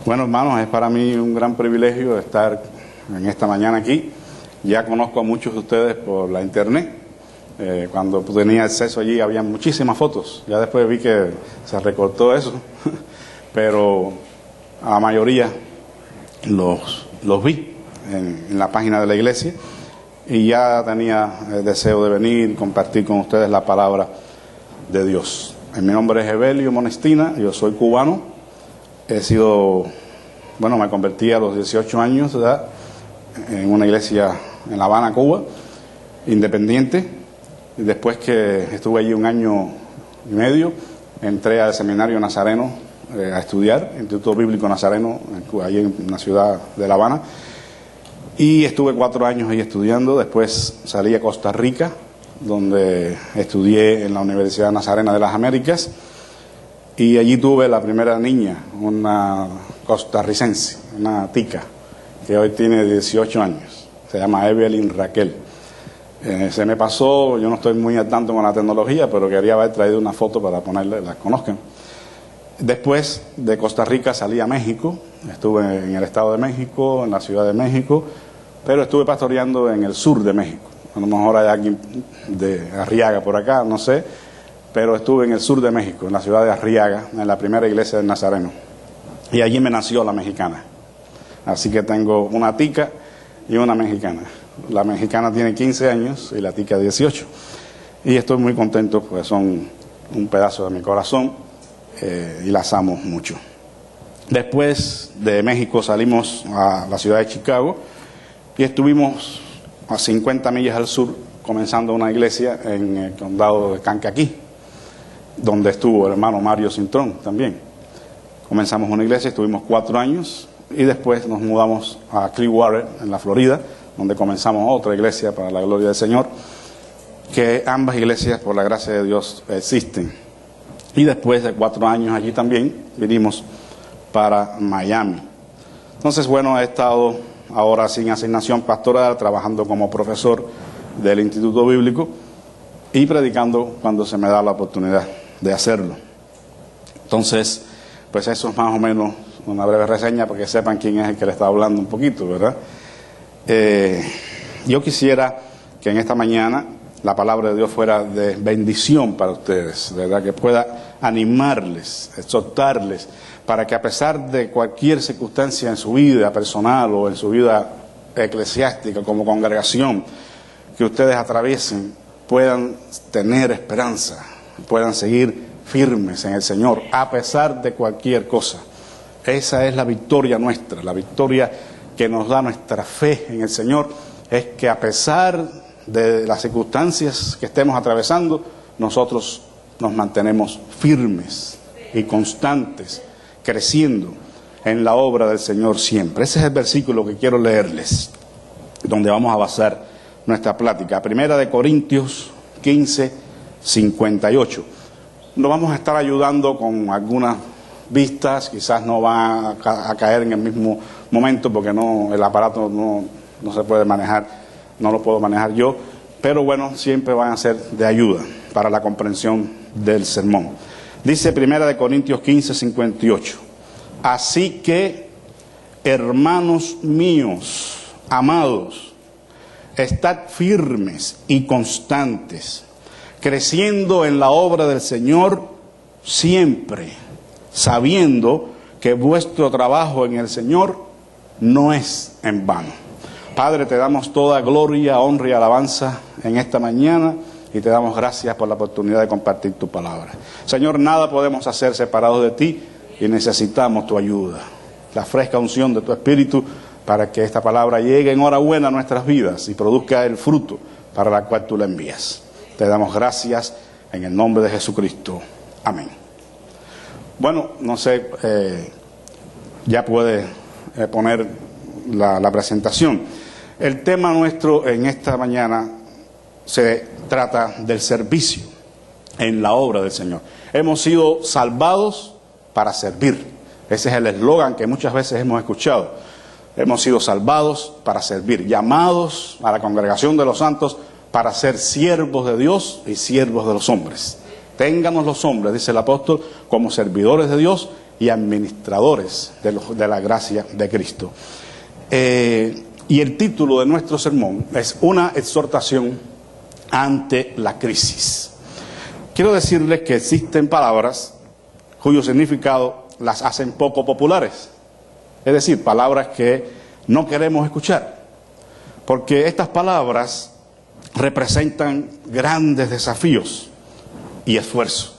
Bueno, hermanos, es para mí un gran privilegio estar en esta mañana aquí. Ya conozco a muchos de ustedes por la internet. Cuando tenía acceso allí había muchísimas fotos. Ya después vi que se recortó eso, pero a la mayoría los vi en la página de la iglesia y ya tenía el deseo de venir y compartir con ustedes la palabra de Dios. Mi nombre es Evelio Monestina, yo soy cubano. Me convertí a los 18 años de edad en una iglesia en La Habana, Cuba, independiente. Y después que estuve allí un año y medio, entré al seminario nazareno a estudiar, Instituto Bíblico Nazareno, allí en la ciudad de La Habana. Y estuve 4 años ahí estudiando. Después salí a Costa Rica, donde estudié en la Universidad Nazarena de las Américas. Y allí tuve la primera niña, una costarricense, una tica, que hoy tiene 18 años. Se llama Evelyn Raquel. Se me pasó, yo no estoy muy al tanto con la tecnología, pero quería haber traído una foto para ponerle, las conozcan. Después de Costa Rica salí a México, estuve en el Estado de México, en la Ciudad de México, pero estuve pastoreando en el sur de México. A lo mejor hay alguien de Arriaga por acá, no sé, pero estuve en el sur de México, en la ciudad de Arriaga, en la primera iglesia del Nazareno. Y allí me nació la mexicana. Así que tengo una tica y una mexicana. La mexicana tiene 15 años y la tica 18. Y estoy muy contento porque son un pedazo de mi corazón y las amo mucho. Después de México salimos a la ciudad de Chicago y estuvimos a 50 millas al sur comenzando una iglesia en el condado de Kankakee, donde estuvo el hermano Mario Cintrón también. Comenzamos una iglesia, estuvimos 4 años y después nos mudamos a Clearwater, en la Florida, donde comenzamos otra iglesia para la gloria del Señor, que ambas iglesias, por la gracia de Dios, existen. Y después de 4 años allí también, vinimos para Miami. Entonces, bueno, he estado ahora sin asignación pastoral, trabajando como profesor del Instituto Bíblico y predicando cuando se me da la oportunidad de hacerlo. Entonces, pues eso es más o menos una breve reseña para que sepan quién es el que le está hablando un poquito, ¿verdad? Yo quisiera que en esta mañana la palabra de Dios fuera de bendición para ustedes, ¿verdad? Que pueda animarles, exhortarles, para que a pesar de cualquier circunstancia en su vida personal o en su vida eclesiástica como congregación que ustedes atraviesen, puedan tener esperanza, puedan seguir firmes en el Señor, a pesar de cualquier cosa. Esa es la victoria nuestra, la victoria que nos da nuestra fe en el Señor, es que a pesar de las circunstancias que estemos atravesando, nosotros nos mantenemos firmes y constantes, creciendo en la obra del Señor siempre. Ese es el versículo que quiero leerles, donde vamos a basar nuestra plática. 1 Corintios 15, 58. Nos vamos a estar ayudando con algunas vistas, quizás no van a caer en el mismo momento porque el aparato no se puede manejar, no lo puedo manejar yo, pero bueno, siempre van a ser de ayuda para la comprensión del sermón. Dice 1 Corintios 15, 58. Así que, hermanos míos, amados, estad firmes y constantes, creciendo en la obra del Señor siempre, sabiendo que vuestro trabajo en el Señor no es en vano. Padre, te damos toda gloria, honra y alabanza en esta mañana y te damos gracias por la oportunidad de compartir tu palabra. Señor, nada podemos hacer separados de ti y necesitamos tu ayuda, la fresca unción de tu Espíritu para que esta palabra llegue en hora buena a nuestras vidas y produzca el fruto para la cual tú la envías. Te damos gracias en el nombre de Jesucristo. Amén. Bueno, no sé, ya puede poner la presentación. El tema nuestro en esta mañana se trata del servicio en la obra del Señor. Hemos sido salvados para servir. Ese es el eslogan que muchas veces hemos escuchado. Hemos sido salvados para servir, llamados a la congregación de los santos para ser siervos de Dios y siervos de los hombres. Ténganos los hombres, dice el apóstol, como servidores de Dios y administradores de la gracia de Cristo. Y el título de nuestro sermón es una exhortación ante la crisis. Quiero decirles que existen palabras cuyo significado las hacen poco populares. Es decir, palabras que no queremos escuchar. Porque estas palabras representan grandes desafíos y esfuerzos.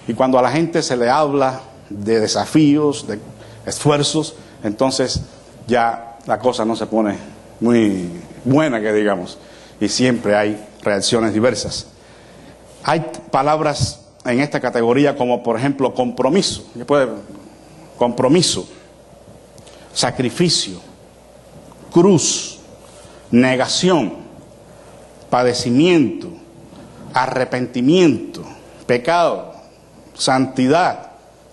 Y cuando a la gente se le habla de desafíos, de esfuerzos, entonces ya la cosa no se pone muy buena, que digamos, y siempre hay reacciones diversas. Hay palabras en esta categoría como, por ejemplo, compromiso, compromiso, sacrificio, cruz, negación, padecimiento, arrepentimiento, pecado, santidad,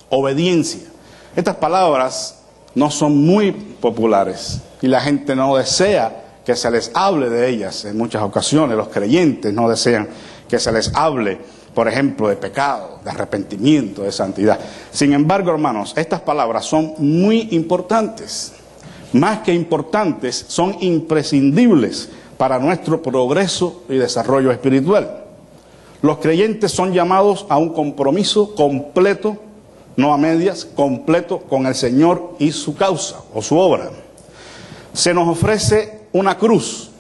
obediencia. Estas palabras no son muy populares y la gente no desea que se les hable de ellas. En muchas ocasiones los creyentes no desean que se les hable, por ejemplo, de pecado, de arrepentimiento, de santidad. Sin embargo, hermanos, estas palabras son muy importantes. Más que importantes, son imprescindibles para nuestro progreso y desarrollo espiritual. Los creyentes son llamados a un compromiso completo, no a medias, completo con el Señor y su causa o su obra. Se nos ofrece una cruz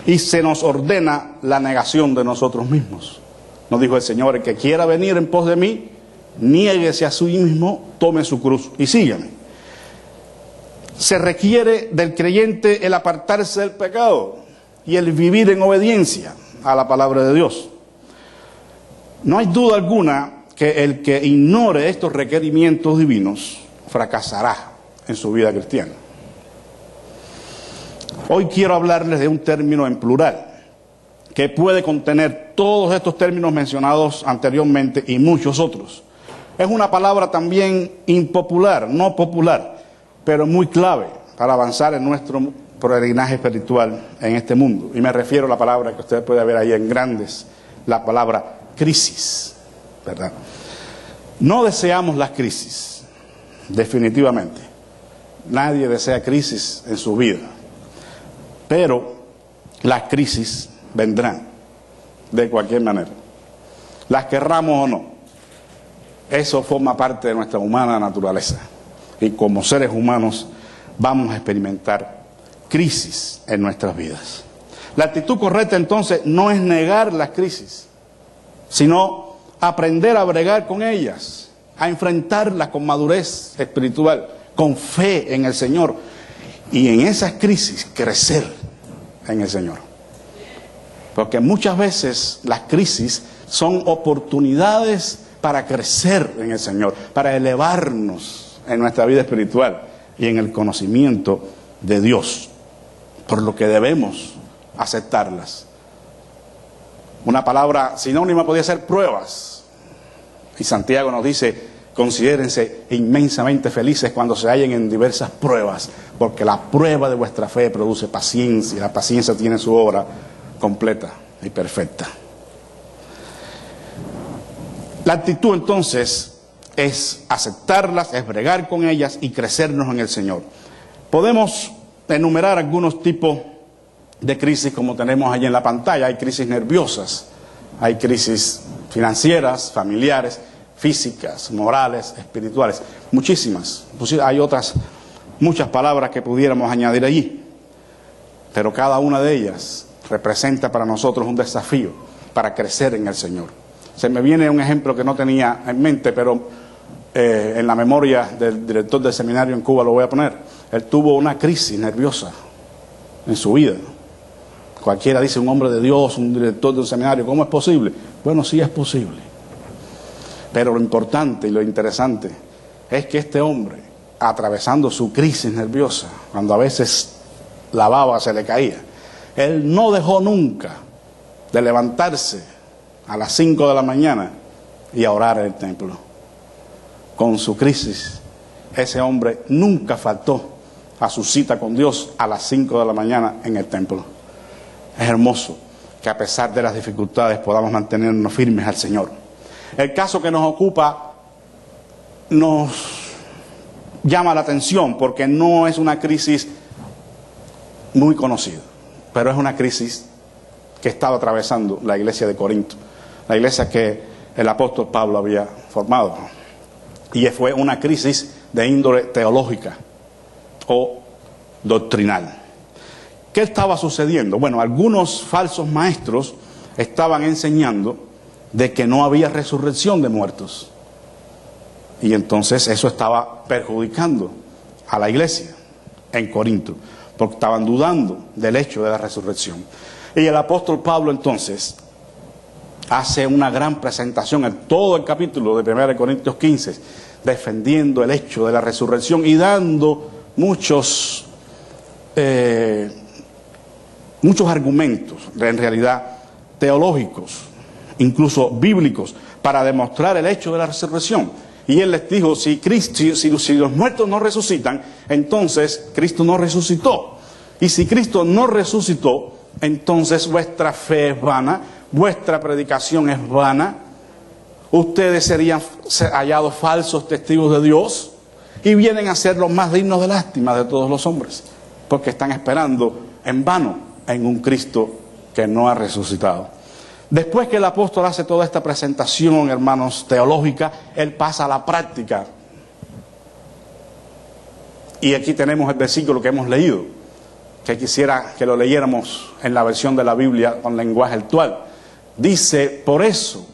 y se nos ordena la negación de nosotros mismos. Nos dijo el Señor: el que quiera venir en pos de mí, niéguese a sí mismo, tome su cruz y sígame. Se requiere del creyente el apartarse del pecado y el vivir en obediencia a la palabra de Dios. No hay duda alguna que el que ignore estos requerimientos divinos fracasará en su vida cristiana. Hoy quiero hablarles de un término en plural que puede contener todos estos términos mencionados anteriormente y muchos otros. Es una palabra también impopular, no popular, pero muy clave para avanzar en nuestro peregrinaje espiritual en este mundo. Y me refiero a la palabra que usted puede ver ahí en grandes, la palabra crisis, ¿verdad? No deseamos las crisis, definitivamente. Nadie desea crisis en su vida. Pero las crisis vendrán de cualquier manera, las querramos o no. Eso forma parte de nuestra humana naturaleza. Y como seres humanos vamos a experimentar crisis en nuestras vidas. La actitud correcta entonces no es negar las crisis, sino aprender a bregar con ellas, a enfrentarlas con madurez espiritual, con fe en el Señor, y en esas crisis crecer en el Señor. Porque muchas veces las crisis son oportunidades para crecer en el Señor, para elevarnos en nuestra vida espiritual y en el conocimiento de Dios, por lo que debemos aceptarlas. Una palabra sinónima podría ser pruebas, y Santiago nos dice: considérense inmensamente felices cuando se hallen en diversas pruebas, porque la prueba de vuestra fe produce paciencia, y la paciencia tiene su obra completa y perfecta. La actitud entonces es aceptarlas, es bregar con ellas y crecernos en el Señor. Podemos enumerar algunos tipos de crisis como tenemos allí en la pantalla. Hay crisis nerviosas, hay crisis financieras, familiares, físicas, morales, espirituales, muchísimas. Hay otras muchas palabras que pudiéramos añadir allí, pero cada una de ellas representa para nosotros un desafío para crecer en el Señor. Se me viene un ejemplo que no tenía en mente, pero en la memoria del director del seminario en Cuba lo voy a poner. Él tuvo una crisis nerviosa en su vida. Cualquiera dice: un hombre de Dios, un director de un seminario, ¿cómo es posible? Bueno, sí es posible. Pero lo importante y lo interesante es que este hombre, atravesando su crisis nerviosa, cuando a veces la baba se le caía, él no dejó nunca de levantarse a las 5 de la mañana y a orar en el templo. Con su crisis, ese hombre nunca faltó a su cita con Dios a las 5 de la mañana en el templo. Es hermoso que a pesar de las dificultades podamos mantenernos firmes al Señor. El caso que nos ocupa nos llama la atención porque no es una crisis muy conocida, pero es una crisis que estaba atravesando la iglesia de Corinto, la iglesia que el apóstol Pablo había formado. Y fue una crisis de índole teológica o doctrinal. ¿Qué estaba sucediendo? Bueno, algunos falsos maestros estaban enseñando de que no había resurrección de muertos. Y entonces eso estaba perjudicando a la iglesia en Corinto, porque estaban dudando del hecho de la resurrección. Y el apóstol Pablo entonces hace una gran presentación en todo el capítulo de 1 Corintios 15, defendiendo el hecho de la resurrección y dando muchos argumentos, en realidad teológicos, incluso bíblicos, para demostrar el hecho de la resurrección. Y él les dijo, si los muertos no resucitan, entonces Cristo no resucitó. Y si Cristo no resucitó, entonces vuestra fe es vana, vuestra predicación es vana, ustedes serían hallados falsos testigos de Dios y vienen a ser los más dignos de lástima de todos los hombres, porque están esperando en vano en un Cristo que no ha resucitado. Después que el apóstol hace toda esta presentación, hermanos, teológica, él pasa a la práctica. Y aquí tenemos el versículo que hemos leído, que quisiera que lo leyéramos en la versión de la Biblia con lenguaje actual. Dice, por eso,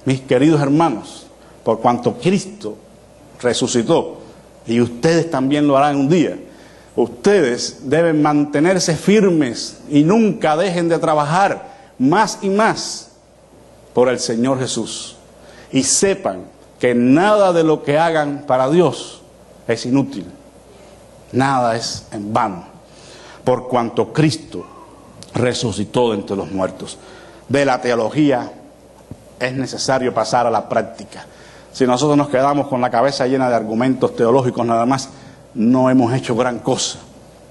mis queridos hermanos, por cuanto Cristo resucitó, y ustedes también lo harán un día, ustedes deben mantenerse firmes y nunca dejen de trabajar más y más por el Señor Jesús. Y sepan que nada de lo que hagan para Dios es inútil. Nada es en vano. Por cuanto Cristo resucitó de entre los muertos. De la teología es necesario pasar a la práctica. Si nosotros nos quedamos con la cabeza llena de argumentos teológicos nada más, no hemos hecho gran cosa.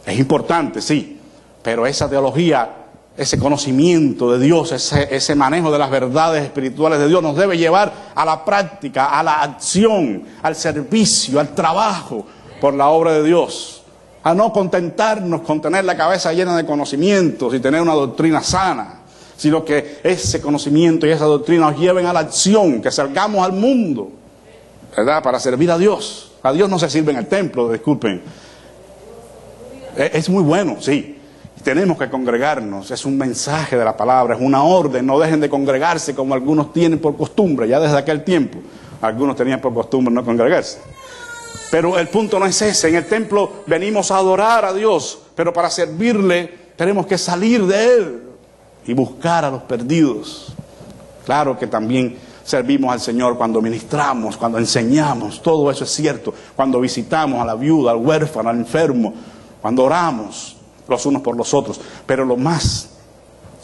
Es importante, sí, pero esa teología, ese conocimiento de Dios, ese manejo de las verdades espirituales de Dios nos debe llevar a la práctica, a la acción, al servicio, al trabajo por la obra de Dios. A no contentarnos con tener la cabeza llena de conocimientos y tener una doctrina sana, sino que ese conocimiento y esa doctrina nos lleven a la acción, que salgamos al mundo, ¿verdad? Para servir a Dios. A Dios no se sirve en el templo, disculpen. Es muy bueno, sí. Tenemos que congregarnos, es un mensaje de la palabra, es una orden, no dejen de congregarse como algunos tienen por costumbre, ya desde aquel tiempo, algunos tenían por costumbre no congregarse. Pero el punto no es ese, en el templo venimos a adorar a Dios, pero para servirle tenemos que salir de Él y buscar a los perdidos. Claro que también servimos al Señor cuando ministramos, cuando enseñamos, todo eso es cierto, cuando visitamos a la viuda, al huérfano, al enfermo, cuando oramos los unos por los otros, pero lo más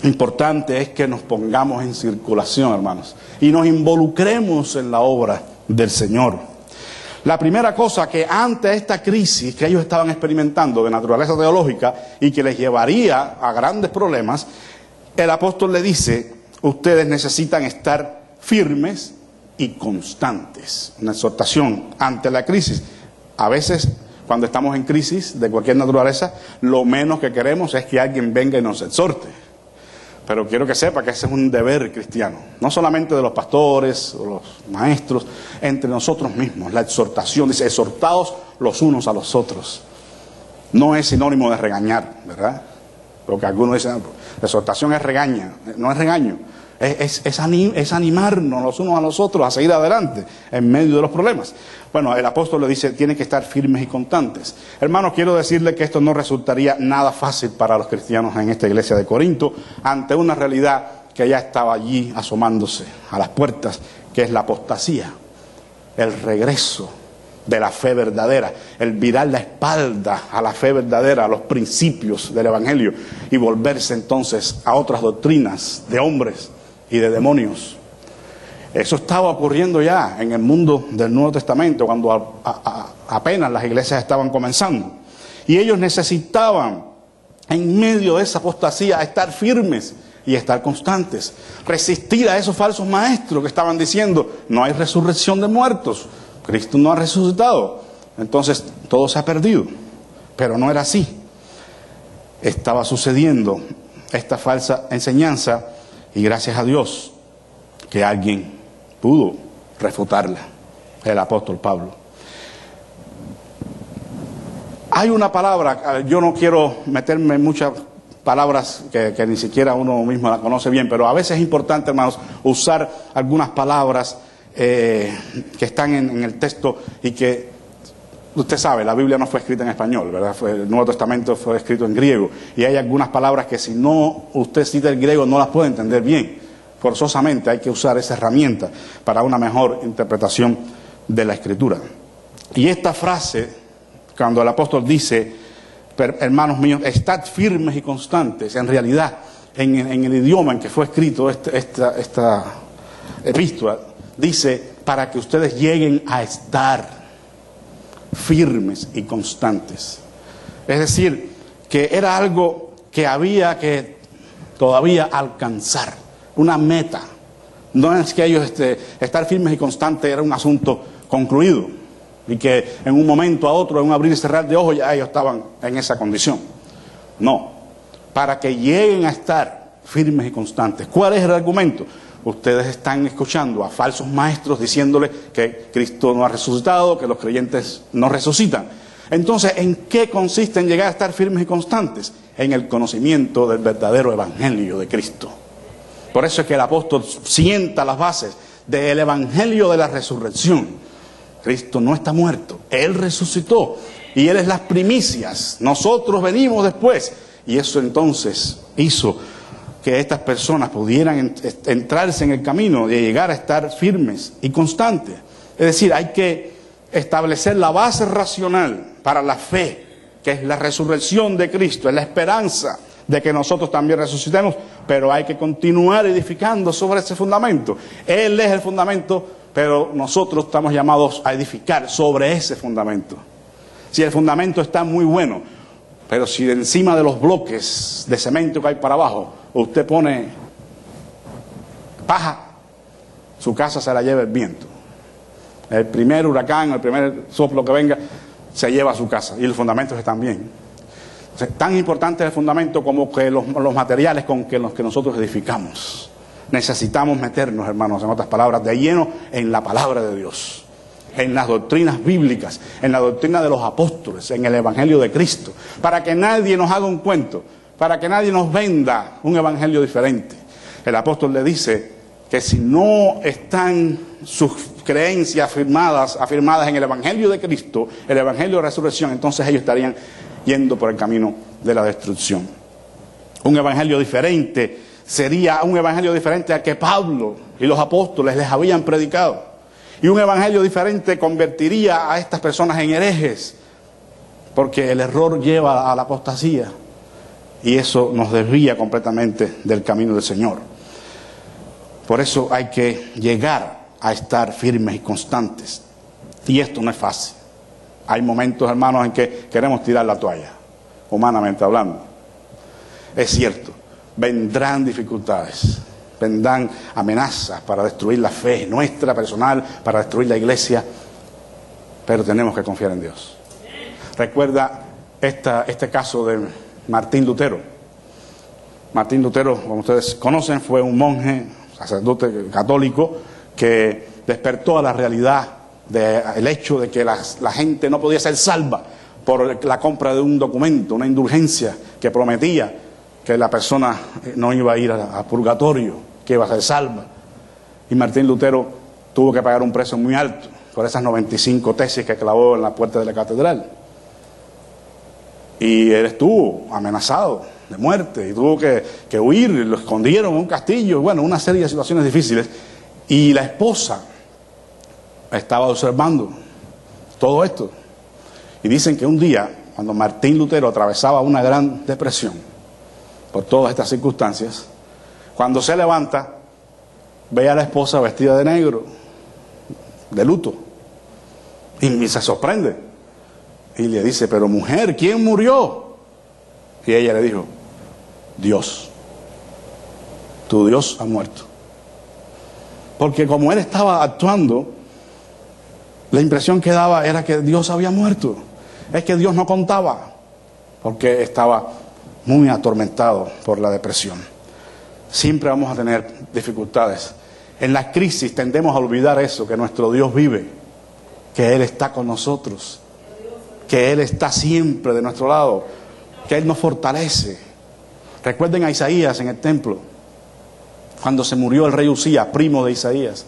importante es que nos pongamos en circulación, hermanos, y nos involucremos en la obra del Señor. La primera cosa que ante esta crisis que ellos estaban experimentando de naturaleza teológica y que les llevaría a grandes problemas, el apóstol le dice, ustedes necesitan estar firmes y constantes. Una exhortación ante la crisis. A veces, cuando estamos en crisis de cualquier naturaleza, lo menos que queremos es que alguien venga y nos exhorte. Pero quiero que sepa que ese es un deber cristiano, no solamente de los pastores o los maestros, entre nosotros mismos. La exhortación dice, exhortaos los unos a los otros. No es sinónimo de regañar, ¿verdad? Porque algunos dicen, la exhortación es regaña, no es regaño. Es animarnos los unos a los otros a seguir adelante en medio de los problemas. Bueno, el apóstol le dice, tienen que estar firmes y constantes. Hermanos, quiero decirle que esto no resultaría nada fácil para los cristianos en esta iglesia de Corinto, ante una realidad que ya estaba allí asomándose a las puertas, que es la apostasía, el regreso de la fe verdadera, el virar la espalda a la fe verdadera, a los principios del Evangelio, y volverse entonces a otras doctrinas de hombres y de demonios. Eso estaba ocurriendo ya en el mundo del Nuevo Testamento, cuando apenas las iglesias estaban comenzando. Y ellos necesitaban, en medio de esa apostasía, estar firmes y estar constantes. Resistir a esos falsos maestros que estaban diciendo, no hay resurrección de muertos, Cristo no ha resucitado. entonces todo se ha perdido. Pero no era así. Estaba sucediendo esta falsa enseñanza y gracias a Dios que alguien pudo refutarla, el apóstol Pablo. Hay una palabra, yo no quiero meterme en muchas palabras que ni siquiera uno mismo la conoce bien, pero a veces es importante, hermanos, usar algunas palabras que están en el texto y que, usted sabe, la Biblia no fue escrita en español, ¿verdad? El Nuevo Testamento fue escrito en griego y hay algunas palabras que si no usted cita el griego no las puede entender bien. Forzosamente hay que usar esa herramienta para una mejor interpretación de la Escritura. Y esta frase, cuando el apóstol dice, hermanos míos, estad firmes y constantes, en realidad, en el idioma en que fue escrito esta epístola, dice, para que ustedes lleguen a estar firmes y constantes. Es decir, que era algo que había que todavía alcanzar, una meta. No es que ellos estar firmes y constantes era un asunto concluido y que en un momento a otro, en un abrir y cerrar de ojos, ya ellos estaban en esa condición. No, para que lleguen a estar firmes y constantes. ¿Cuál es el argumento? Ustedes están escuchando a falsos maestros diciéndoles que Cristo no ha resucitado, que los creyentes no resucitan. Entonces, ¿en qué consiste en llegar a estar firmes y constantes? En el conocimiento del verdadero evangelio de Cristo. Por eso es que el apóstol sienta las bases del evangelio de la resurrección. Cristo no está muerto, Él resucitó y Él es las primicias. Nosotros venimos después y eso entonces hizo que estas personas pudieran entrarse en el camino de llegar a estar firmes y constantes. Es decir, hay que establecer la base racional para la fe, que es la resurrección de Cristo, es la esperanza de que nosotros también resucitemos, pero hay que continuar edificando sobre ese fundamento. Él es el fundamento, pero nosotros estamos llamados a edificar sobre ese fundamento. Si el fundamento está muy bueno, pero si de encima de los bloques de cemento que hay para abajo, usted pone paja, su casa se la lleva el viento. El primer huracán, el primer soplo que venga, se lleva a su casa. Y los fundamentos están bien. O sea, tan importante es el fundamento como que los materiales con los que nosotros edificamos. Necesitamos meternos, hermanos, en otras palabras, de lleno en la palabra de Dios, en las doctrinas bíblicas, en la doctrina de los apóstoles, en el evangelio de Cristo, para que nadie nos haga un cuento, para que nadie nos venda un evangelio diferente. El apóstol le dice que si no están sus creencias afirmadas en el evangelio de Cristo, el evangelio de resurrección, entonces ellos estarían yendo por el camino de la destrucción. Un evangelio diferente sería un evangelio diferente al que Pablo y los apóstoles les habían predicado. Y un evangelio diferente convertiría a estas personas en herejes, porque el error lleva a la apostasía y eso nos desvía completamente del camino del Señor. Por eso hay que llegar a estar firmes y constantes. Y esto no es fácil. Hay momentos, hermanos, en que queremos tirar la toalla, humanamente hablando. Es cierto, vendrán dificultades, vendrán amenazas para destruir la fe nuestra personal, para destruir la iglesia, pero tenemos que confiar en Dios. Recuerda este caso de Martín Lutero. Martín Lutero, como ustedes conocen, fue un monje, sacerdote católico, que despertó a la realidad del hecho de que la gente no podía ser salva por la compra de un documento, una indulgencia que prometía que la persona no iba a ir a purgatorio, que iba a ser salva. Y Martín Lutero tuvo que pagar un precio muy alto por esas 95 tesis que clavó en la puerta de la catedral. Y él estuvo amenazado de muerte y tuvo que huir, lo escondieron en un castillo, bueno, una serie de situaciones difíciles. Y la esposa estaba observando todo esto. Y dicen que un día, cuando Martín Lutero atravesaba una gran depresión por todas estas circunstancias, cuando se levanta, ve a la esposa vestida de negro, de luto, y se sorprende. Y le dice, pero mujer, ¿quién murió? Y ella le dijo, Dios, tu Dios ha muerto. Porque como él estaba actuando la impresión que daba era que Dios había muerto. Es que Dios no contaba, porque estaba muy atormentado por la depresión. Siempre vamos a tener dificultades. En la crisis tendemos a olvidar eso, que nuestro Dios vive, que Él está con nosotros, que Él está siempre de nuestro lado, que Él nos fortalece. Recuerden a Isaías en el templo, cuando se murió el rey Usías, primo de Isaías.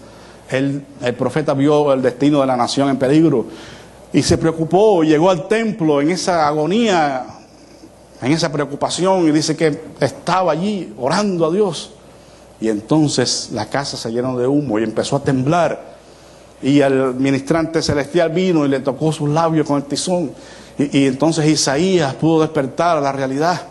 El profeta vio el destino de la nación en peligro y se preocupó, llegó al templo en esa agonía, en esa preocupación, y dice que estaba allí orando a Dios. Y entonces la casa se llenó de humo y empezó a temblar. Y el ministrante celestial vino y le tocó sus labios con el tizón. Y entonces Isaías pudo despertar a la realidad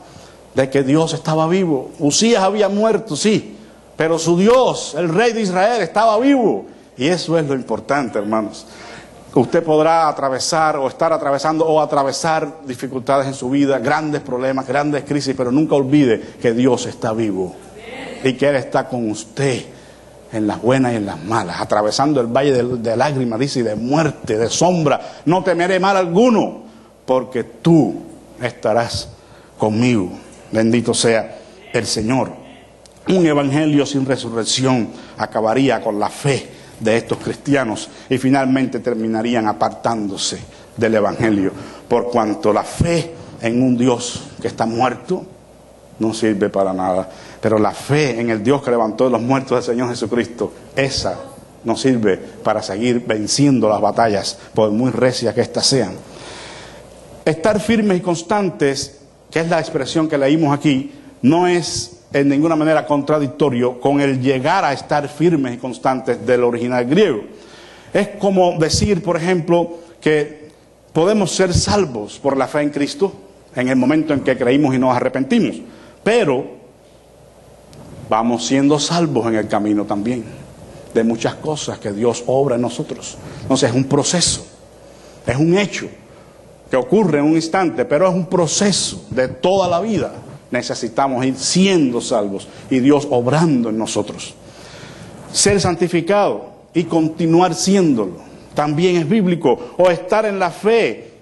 de que Dios estaba vivo. Usías había muerto, sí, pero su Dios, el rey de Israel, estaba vivo. Y eso es lo importante, hermanos. Usted podrá atravesar o estar atravesando o atravesar dificultades en su vida, grandes problemas, grandes crisis, pero nunca olvide que Dios está vivo y que Él está con usted en las buenas y en las malas, atravesando el valle de lágrimas, dice, y de muerte, de sombra. No temeré mal alguno, porque tú estarás conmigo. Bendito sea el Señor. Un evangelio sin resurrección acabaría con la fe de estos cristianos y finalmente terminarían apartándose del evangelio, por cuanto la fe en un Dios que está muerto no sirve para nada, pero la fe en el Dios que levantó de los muertos del Señor Jesucristo, esa nos sirve para seguir venciendo las batallas, por muy recias que éstas sean. Estar firmes y constantes, que es la expresión que leímos aquí, no es en ninguna manera contradictorio con el llegar a estar firmes y constantes del original griego. Es como decir, por ejemplo, que podemos ser salvos por la fe en Cristo en el momento en que creímos y nos arrepentimos, pero vamos siendo salvos en el camino también de muchas cosas que Dios obra en nosotros. Entonces es un proceso, es un hecho que ocurre en un instante, pero es un proceso de toda la vida. Necesitamos ir siendo salvos y Dios obrando en nosotros. Ser santificado y continuar siéndolo también es bíblico, o estar en la fe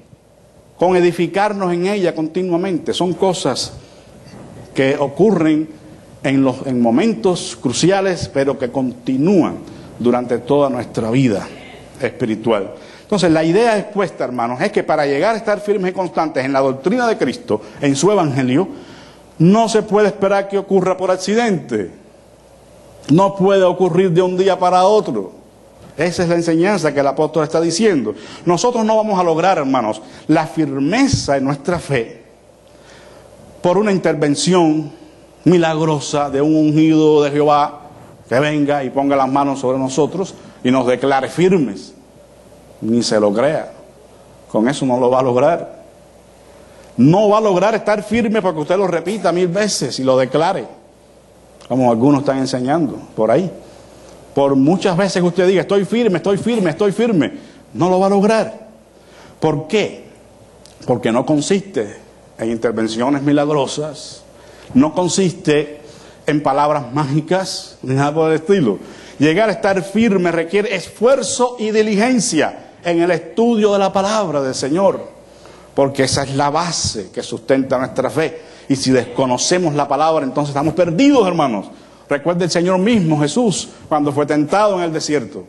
con edificarnos en ella continuamente. Son cosas que ocurren en momentos cruciales, pero que continúan durante toda nuestra vida espiritual. Entonces la idea expuesta, hermanos, es que para llegar a estar firmes y constantes en la doctrina de Cristo, en su evangelio, no se puede esperar que ocurra por accidente. No puede ocurrir de un día para otro. Esa es la enseñanza que el apóstol está diciendo. Nosotros no vamos a lograr, hermanos, la firmeza en nuestra fe por una intervención milagrosa de un ungido de Jehová que venga y ponga las manos sobre nosotros y nos declare firmes. Ni se lo crea. Con eso no lo va a lograr. No va a lograr estar firme porque usted lo repita 1000 veces y lo declare, como algunos están enseñando por ahí. Por muchas veces que usted diga, estoy firme, estoy firme, estoy firme, no lo va a lograr. ¿Por qué? Porque no consiste en intervenciones milagrosas, no consiste en palabras mágicas, ni nada por el estilo. Llegar a estar firme requiere esfuerzo y diligencia en el estudio de la palabra del Señor, porque esa es la base que sustenta nuestra fe. Y si desconocemos la palabra, entonces estamos perdidos, hermanos. Recuerde el Señor mismo, Jesús, cuando fue tentado en el desierto.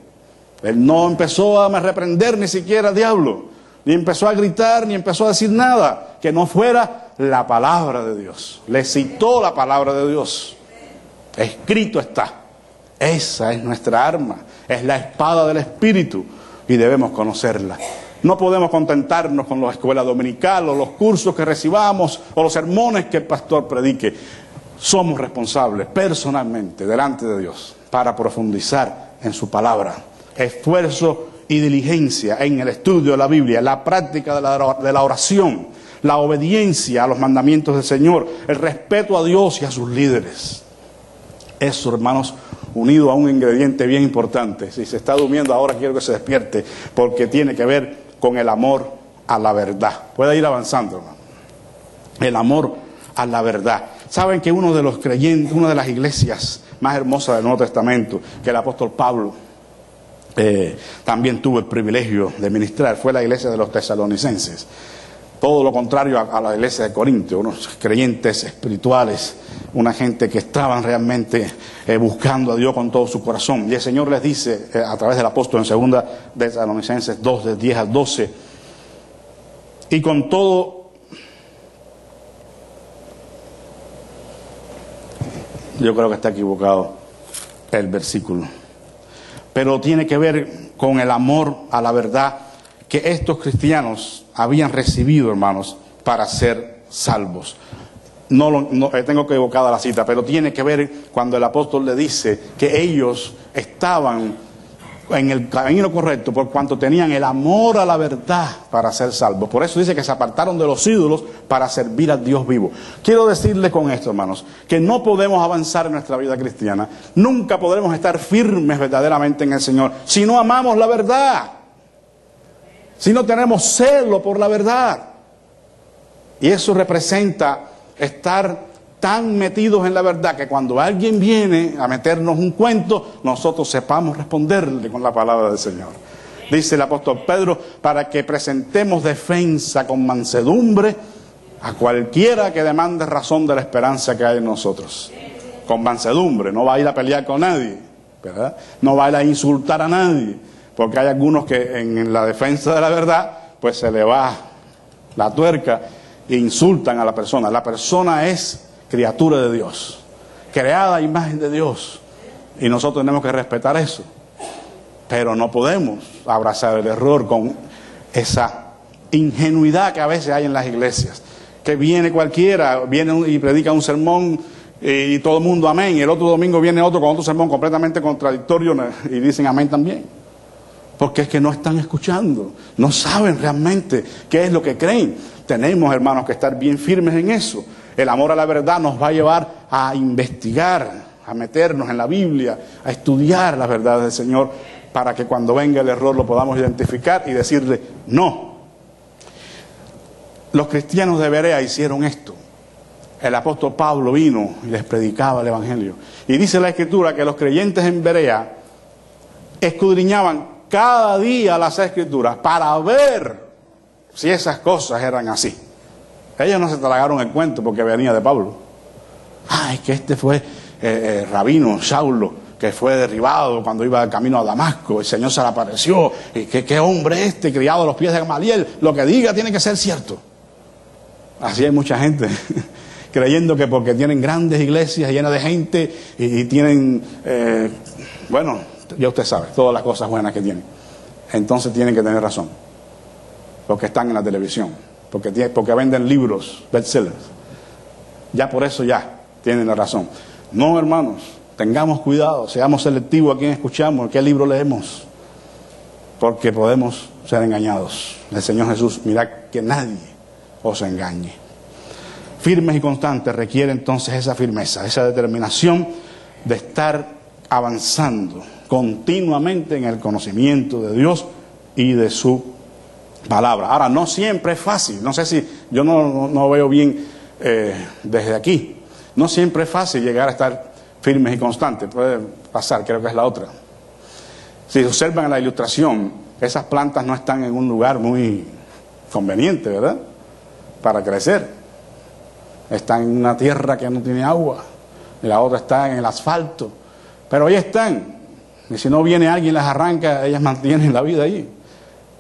Él no empezó a reprender ni siquiera al diablo, ni empezó a gritar, ni empezó a decir nada que no fuera la palabra de Dios. Le citó la palabra de Dios. Escrito está. Esa es nuestra arma, es la espada del Espíritu y debemos conocerla. No podemos contentarnos con la escuela dominical o los cursos que recibamos o los sermones que el pastor predique. Somos responsables personalmente delante de Dios para profundizar en su palabra. Esfuerzo y diligencia en el estudio de la Biblia, la práctica de la oración, la obediencia a los mandamientos del Señor, el respeto a Dios y a sus líderes. Eso, hermanos, unido a un ingrediente bien importante. Si se está durmiendo ahora, quiero que se despierte, porque tiene que ver con el amor a la verdad. Puede ir avanzando, hermano. El amor a la verdad. Saben que uno de los creyentes, una de las iglesias más hermosas del Nuevo Testamento, que el apóstol Pablo también tuve el privilegio de ministrar, fue la iglesia de los tesalonicenses. Todo lo contrario a la iglesia de Corinto, unos creyentes espirituales, una gente que estaban realmente buscando a Dios con todo su corazón. Y el Señor les dice a través del apóstol en 2 Tesalonicenses 2, de 10 al 12, y con todo, yo creo que está equivocado el versículo, pero tiene que ver con el amor a la verdad que estos cristianos habían recibido, hermanos, para ser salvos. No tengo que equivocar la cita, pero tiene que ver cuando el apóstol le dice que ellos estaban en el camino correcto por cuanto tenían el amor a la verdad para ser salvos. Por eso dice que se apartaron de los ídolos para servir al Dios vivo. Quiero decirle con esto, hermanos, que no podemos avanzar en nuestra vida cristiana, nunca podremos estar firmes verdaderamente en el Señor si no amamos la verdad, si no tenemos celo por la verdad. Y eso representa estar tan metidos en la verdad que cuando alguien viene a meternos un cuento, nosotros sepamos responderle con la palabra del Señor. Dice el apóstol Pedro, para que presentemos defensa con mansedumbre a cualquiera que demande razón de la esperanza que hay en nosotros. Con mansedumbre, no va a ir a pelear con nadie, ¿verdad? No va a ir a insultar a nadie, porque hay algunos que en la defensa de la verdad, pues se le va la tuerca e insultan a la persona. La persona es criatura de Dios, creada a imagen de Dios, y nosotros tenemos que respetar eso, pero no podemos abrazar el error con esa ingenuidad que a veces hay en las iglesias, que viene cualquiera, viene y predica un sermón y todo el mundo amén, y el otro domingo viene otro con otro sermón completamente contradictorio y dicen amén también, porque es que no están escuchando, no saben realmente qué es lo que creen. Tenemos, hermanos, que estar bien firmes en eso. El amor a la verdad nos va a llevar a investigar, a meternos en la Biblia, a estudiar las verdades del Señor, para que cuando venga el error lo podamos identificar y decirle no. Los cristianos de Berea hicieron esto. El apóstol Pablo vino y les predicaba el Evangelio. Y dice la Escritura que los creyentes en Berea escudriñaban cada día las Escrituras para ver si esas cosas eran así. Ellos no se tragaron el cuento porque venía de Pablo. Ay, que este fue rabino Saulo, que fue derribado cuando iba camino a Damasco. El Señor se le apareció. Y qué hombre este, criado a los pies de Gamaliel. Lo que diga tiene que ser cierto. Así hay mucha gente creyendo que porque tienen grandes iglesias llenas de gente y tienen, bueno, ya usted sabe, todas las cosas buenas que tienen. Entonces tienen que tener razón. Los que están en la televisión, porque venden libros, bestsellers. Ya por eso ya tienen la razón. No, hermanos, tengamos cuidado, seamos selectivos a quién escuchamos, a qué libro leemos, porque podemos ser engañados. El Señor Jesús, mirad que nadie os engañe. Firmes y constantes requiere entonces esa firmeza, esa determinación de estar avanzando continuamente en el conocimiento de Dios y de su palabra. Ahora, no siempre es fácil. No sé si, yo no veo bien desde aquí. No siempre es fácil llegar a estar firmes y constantes. Puede pasar, creo que es la otra. Si observan en la ilustración, esas plantas no están en un lugar muy conveniente, ¿verdad?, para crecer. Están en una tierra que no tiene agua, y la otra está en el asfalto. Pero ahí están. Y si no viene alguien y las arranca, ellas mantienen la vida ahí.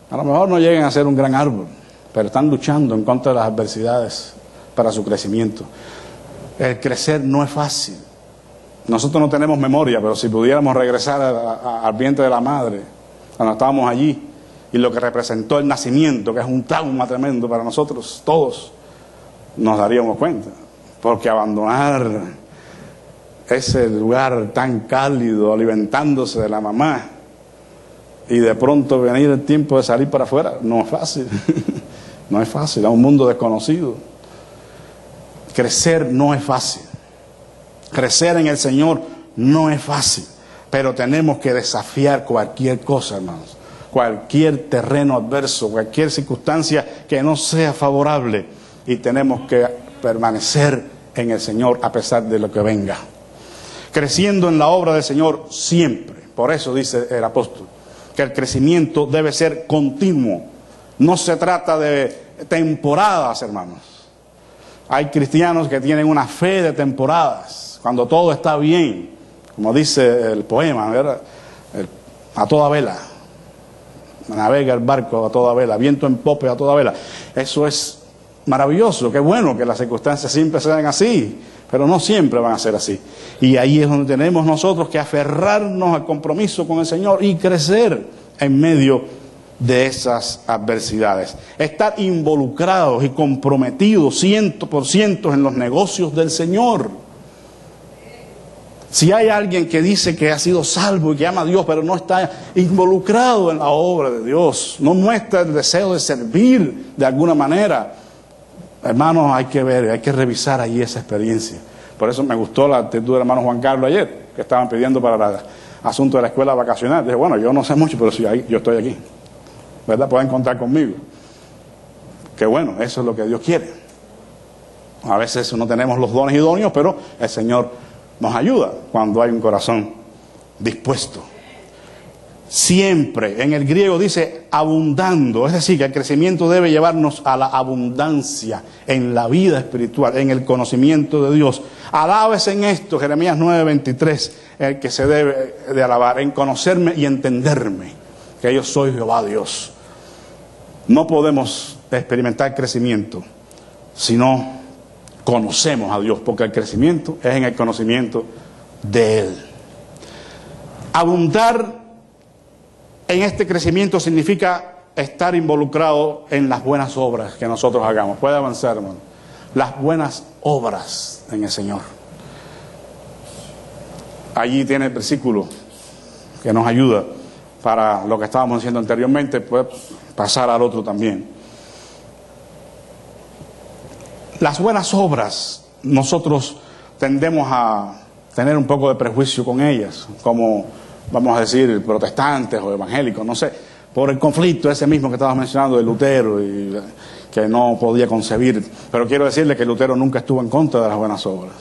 A lo mejor no llegan a ser un gran árbol, pero están luchando en contra de las adversidades para su crecimiento. El crecer no es fácil. Nosotros no tenemos memoria, pero si pudiéramos regresar al vientre de la madre, cuando estábamos allí, y lo que representó el nacimiento, que es un trauma tremendo para nosotros todos, nos daríamos cuenta. Porque abandonar ese lugar tan cálido, alimentándose de la mamá, y de pronto venir el tiempo de salir para afuera, no es fácil. No es fácil, es un mundo desconocido. Crecer no es fácil. Crecer en el Señor no es fácil. Pero tenemos que desafiar cualquier cosa, hermanos. Cualquier terreno adverso, cualquier circunstancia que no sea favorable. Y tenemos que permanecer en el Señor a pesar de lo que venga. Creciendo en la obra del Señor siempre. Por eso dice el apóstol, que el crecimiento debe ser continuo. No se trata de temporadas, hermanos. Hay cristianos que tienen una fe de temporadas, cuando todo está bien, como dice el poema, ¿verdad? A toda vela, navega el barco a toda vela, viento en popa a toda vela. Eso es maravilloso, qué bueno que las circunstancias siempre sean así, pero no siempre van a ser así. Y ahí es donde tenemos nosotros que aferrarnos al compromiso con el Señor y crecer en medio de esas adversidades. Estar involucrados y comprometidos 100% en los negocios del Señor. Si hay alguien que dice que ha sido salvo y que ama a Dios, pero no está involucrado en la obra de Dios, no muestra el deseo de servir de alguna manera, hermanos, hay que ver, hay que revisar ahí esa experiencia. Por eso me gustó la actitud del hermano Juan Carlos ayer, que estaban pidiendo para el asunto de la escuela vacacional. Dije, bueno, yo no sé mucho, pero sí, yo estoy aquí, ¿verdad? Pueden contar conmigo. Que bueno, eso es lo que Dios quiere. A veces no tenemos los dones idóneos, pero el Señor nos ayuda cuando hay un corazón dispuesto. Siempre, en el griego dice abundando, es decir, que el crecimiento debe llevarnos a la abundancia en la vida espiritual, en el conocimiento de Dios. Alábese en esto, Jeremías 9:23, el que se debe de alabar, en conocerme y entenderme, que yo soy Jehová Dios. No podemos experimentar crecimiento si no conocemos a Dios, porque el crecimiento es en el conocimiento de Él. Abundar en este crecimiento significa estar involucrado en las buenas obras que nosotros hagamos. Puede avanzar, hermano. Las buenas obras en el Señor. Allí tiene el versículo que nos ayuda para lo que estábamos diciendo anteriormente. Puede pasar al otro también. Las buenas obras, nosotros tendemos a tener un poco de prejuicio con ellas, como vamos a decir protestantes o evangélicos, no sé, por el conflicto ese mismo que estabas mencionando de Lutero y que no podía concebir. Pero quiero decirle que Lutero nunca estuvo en contra de las buenas obras,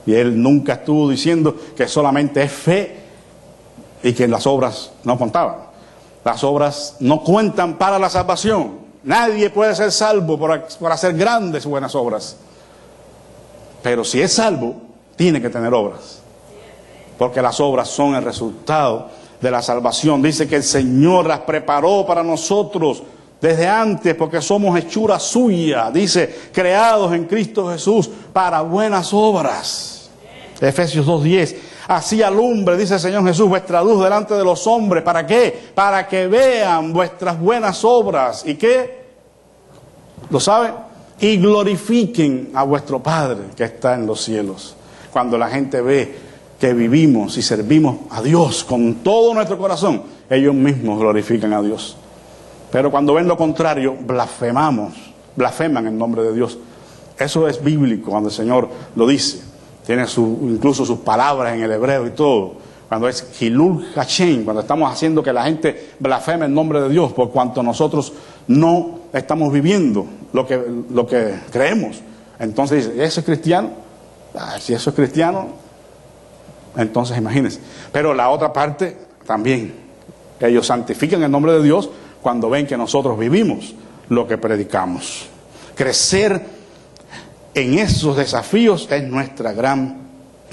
y él nunca estuvo diciendo que solamente es fe y que las obras no contaban. Las obras no cuentan para la salvación. Nadie puede ser salvo por hacer grandes buenas obras. Pero si es salvo, tiene que tener obras. Porque las obras son el resultado de la salvación. Dice que el Señor las preparó para nosotros desde antes, porque somos hechura suya. Dice, creados en Cristo Jesús para buenas obras. Efesios 2:10. Así alumbre, dice el Señor Jesús, vuestra luz delante de los hombres. ¿Para qué? Para que vean vuestras buenas obras. ¿Y qué? ¿Lo sabe? Y glorifiquen a vuestro Padre que está en los cielos. Cuando la gente ve que vivimos y servimos a Dios con todo nuestro corazón, ellos mismos glorifican a Dios. Pero cuando ven lo contrario, blasfeman el nombre de Dios. Eso es bíblico cuando el Señor lo dice. Tiene incluso sus palabras en el hebreo y todo. Cuando es Hilul Hashem, cuando estamos haciendo que la gente blasfeme el nombre de Dios, por cuanto nosotros no estamos viviendo lo que creemos. Entonces dice, ¿eso es cristiano? Si eso es cristiano, entonces imagínense. Pero la otra parte también, que ellos santifican el nombre de Dios cuando ven que nosotros vivimos lo que predicamos. Crecer en esos desafíos es nuestra gran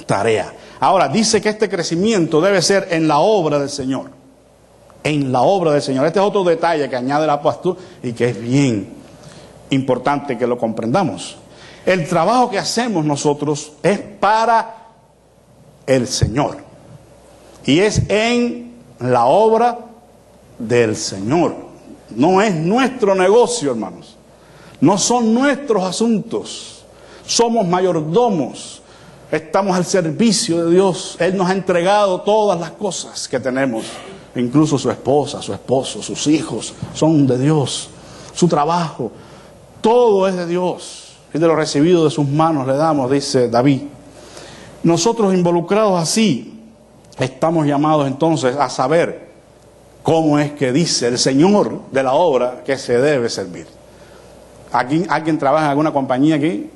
tarea. Ahora, dice que este crecimiento debe ser en la obra del Señor. En la obra del Señor. Este es otro detalle que añade el apóstol y que es bien importante que lo comprendamos. El trabajo que hacemos nosotros es para el Señor. Y es en la obra del Señor. No es nuestro negocio, hermanos. No son nuestros asuntos. Somos mayordomos, estamos al servicio de Dios. Él nos ha entregado todas las cosas que tenemos, incluso su esposa, su esposo, sus hijos, son de Dios. Su trabajo, todo es de Dios. Y de lo recibido de sus manos le damos, dice David. Nosotros involucrados así, estamos llamados entonces a saber cómo es que dice el Señor de la obra que se debe servir. ¿Alguien trabaja en alguna compañía aquí?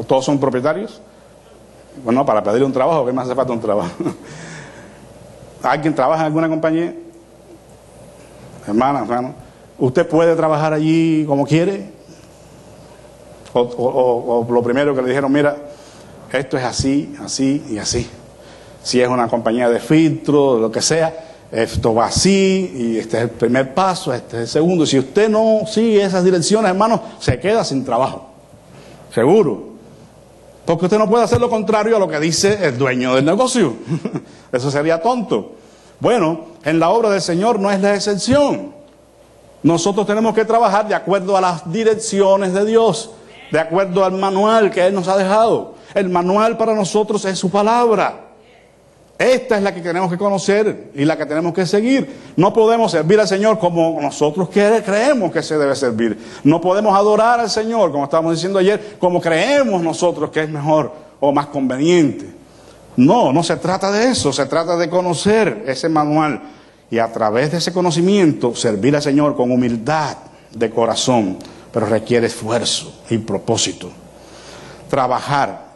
¿Todos son propietarios? Bueno, para pedir un trabajo, ¿qué más hace falta un trabajo? ¿Alguien trabaja en alguna compañía? hermana, hermano, ¿usted puede trabajar allí como quiere? O lo primero que le dijeron, mira, esto es así, así y así. Si es una compañía de filtro, lo que sea, esto va así, y este es el primer paso, este es el segundo. Y si usted no sigue esas direcciones, hermano, se queda sin trabajo. Seguro. Porque usted no puede hacer lo contrario a lo que dice el dueño del negocio. Eso sería tonto. Bueno, en la obra del Señor no es la excepción. Nosotros tenemos que trabajar de acuerdo a las direcciones de Dios, de acuerdo al manual que Él nos ha dejado. El manual para nosotros es su palabra. Esta es la que tenemos que conocer y la que tenemos que seguir. No podemos servir al Señor como nosotros creemos que se debe servir. No podemos adorar al Señor, como estábamos diciendo ayer, como creemos nosotros que es mejor o más conveniente. No, no se trata de eso, se trata de conocer ese manual y a través de ese conocimiento servir al Señor con humildad de corazón, pero requiere esfuerzo y propósito. Trabajar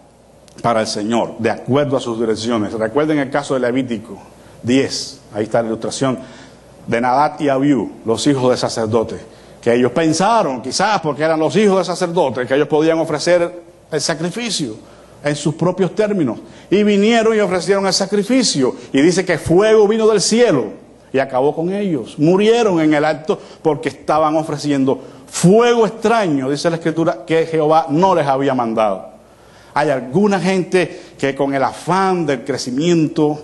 para el Señor, de acuerdo a sus direcciones. Recuerden el caso de Levítico 10, ahí está la ilustración de Nadab y Abiú, los hijos de sacerdotes, que ellos pensaron, quizás porque eran los hijos de sacerdotes, que ellos podían ofrecer el sacrificio en sus propios términos, y vinieron y ofrecieron el sacrificio, y dice que fuego vino del cielo y acabó con ellos, murieron en el acto porque estaban ofreciendo fuego extraño, dice la Escritura, que Jehová no les había mandado. Hay alguna gente que con el afán del crecimiento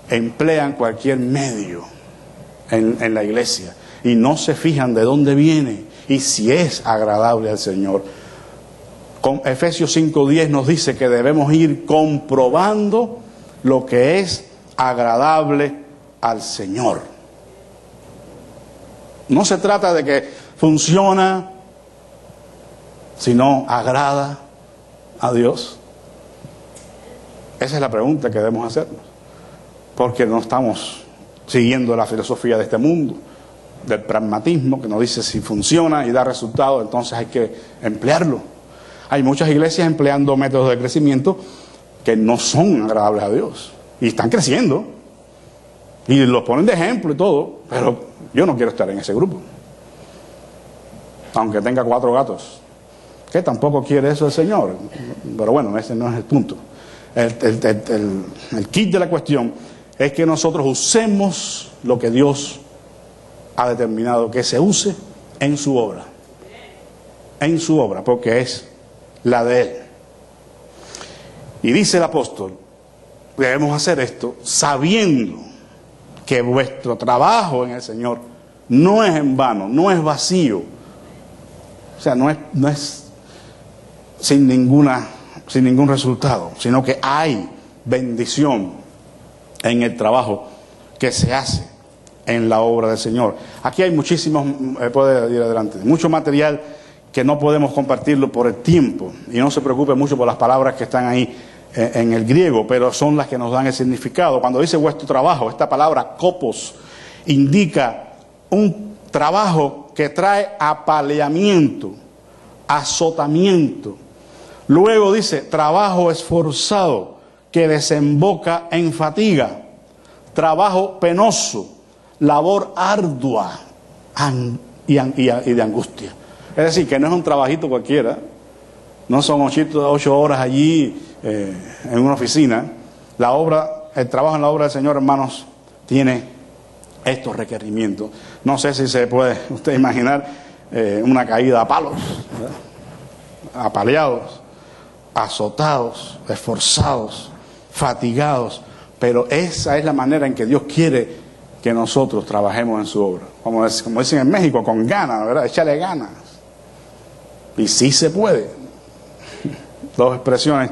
emplean cualquier medio en la iglesia y no se fijan de dónde viene y si es agradable al Señor. Con Efesios 5:10 nos dice que debemos ir comprobando lo que es agradable al Señor. No se trata de que funciona, sino agrada a Dios. Esa es la pregunta que debemos hacernos, porque no estamos siguiendo la filosofía de este mundo, del pragmatismo, que nos dice si funciona y da resultados, entonces hay que emplearlo. Hay muchas iglesias empleando métodos de crecimiento que no son agradables a Dios, y están creciendo, y los ponen de ejemplo y todo, pero yo no quiero estar en ese grupo, aunque tenga 4 gatos. Que tampoco quiere eso el Señor, pero bueno, ese no es el punto. El kit de la cuestión es que nosotros usemos lo que Dios ha determinado que se use en su obra, porque es la de Él. Y dice el apóstol, debemos hacer esto sabiendo que vuestro trabajo en el Señor no es en vano, no es vacío, o sea, no es sin ningún resultado, sino que hay bendición en el trabajo que se hace en la obra del Señor. Aquí hay muchísimos, puede ir adelante, mucho material que no podemos compartirlo por el tiempo, y no se preocupe mucho por las palabras que están ahí en el griego, pero son las que nos dan el significado. Cuando dice vuestro trabajo, esta palabra kopos indica un trabajo que trae apaleamiento, azotamiento. Luego dice trabajo esforzado que desemboca en fatiga, trabajo penoso, labor ardua y de angustia. Es decir, que no es un trabajito cualquiera, no son 8 horas allí en una oficina. El trabajo en la obra del Señor, hermanos, tiene estos requerimientos. No sé si se puede usted imaginar una caída a palos, ¿verdad? Apaleados, azotados, esforzados, fatigados, pero esa es la manera en que Dios quiere que nosotros trabajemos en su obra. Como dicen en México, con ganas, ¿verdad? Échale ganas. Y sí se puede. 2 expresiones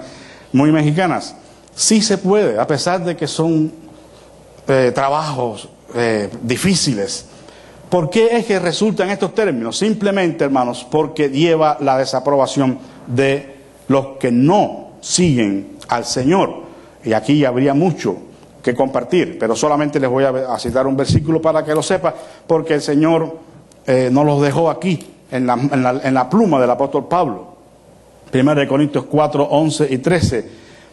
muy mexicanas. Sí se puede, a pesar de que son trabajos difíciles. ¿Por qué es que resultan estos términos? Simplemente, hermanos, porque lleva la desaprobación de los que no siguen al Señor. Y aquí habría mucho que compartir, pero solamente les voy a citar un versículo para que lo sepa, porque el Señor nos los dejó aquí, en la pluma del apóstol Pablo. 1 Corintios 4, 11 y 13.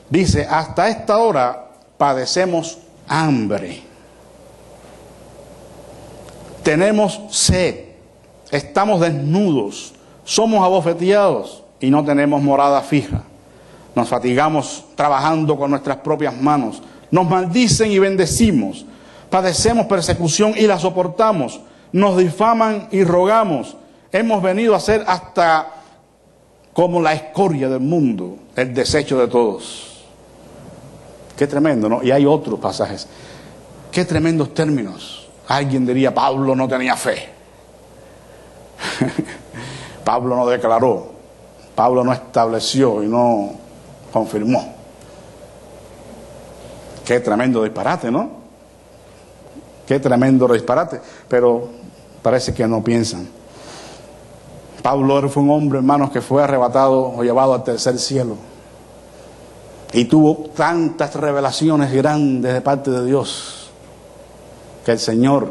Dice, hasta esta hora padecemos hambre, tenemos sed, estamos desnudos, somos abofeteados y no tenemos morada fija. Nos fatigamos trabajando con nuestras propias manos, nos maldicen y bendecimos, padecemos persecución y la soportamos, nos difaman y rogamos. Hemos venido a ser hasta como la escoria del mundo, el desecho de todos. Qué tremendo, ¿no? Y hay otros pasajes. Qué tremendos términos. Alguien diría, Pablo no tenía fe. Pablo no declaró. Pablo no estableció y no confirmó. Qué tremendo disparate, ¿no? Qué tremendo disparate. Pero parece que no piensan. Pablo fue un hombre, hermanos, que fue arrebatado o llevado al tercer cielo. Y tuvo tantas revelaciones grandes de parte de Dios que el Señor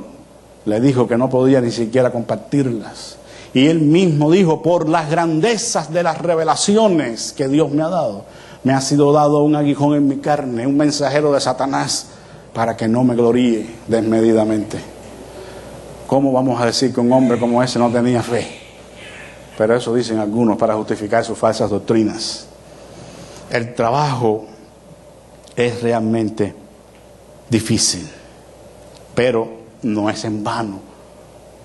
le dijo que no podía ni siquiera compartirlas. Y él mismo dijo, por las grandezas de las revelaciones que Dios me ha dado, me ha sido dado un aguijón en mi carne, un mensajero de Satanás, para que no me gloríe desmedidamente. ¿Cómo vamos a decir que un hombre como ese no tenía fe? Pero eso dicen algunos para justificar sus falsas doctrinas. El trabajo es realmente difícil, pero no es en vano.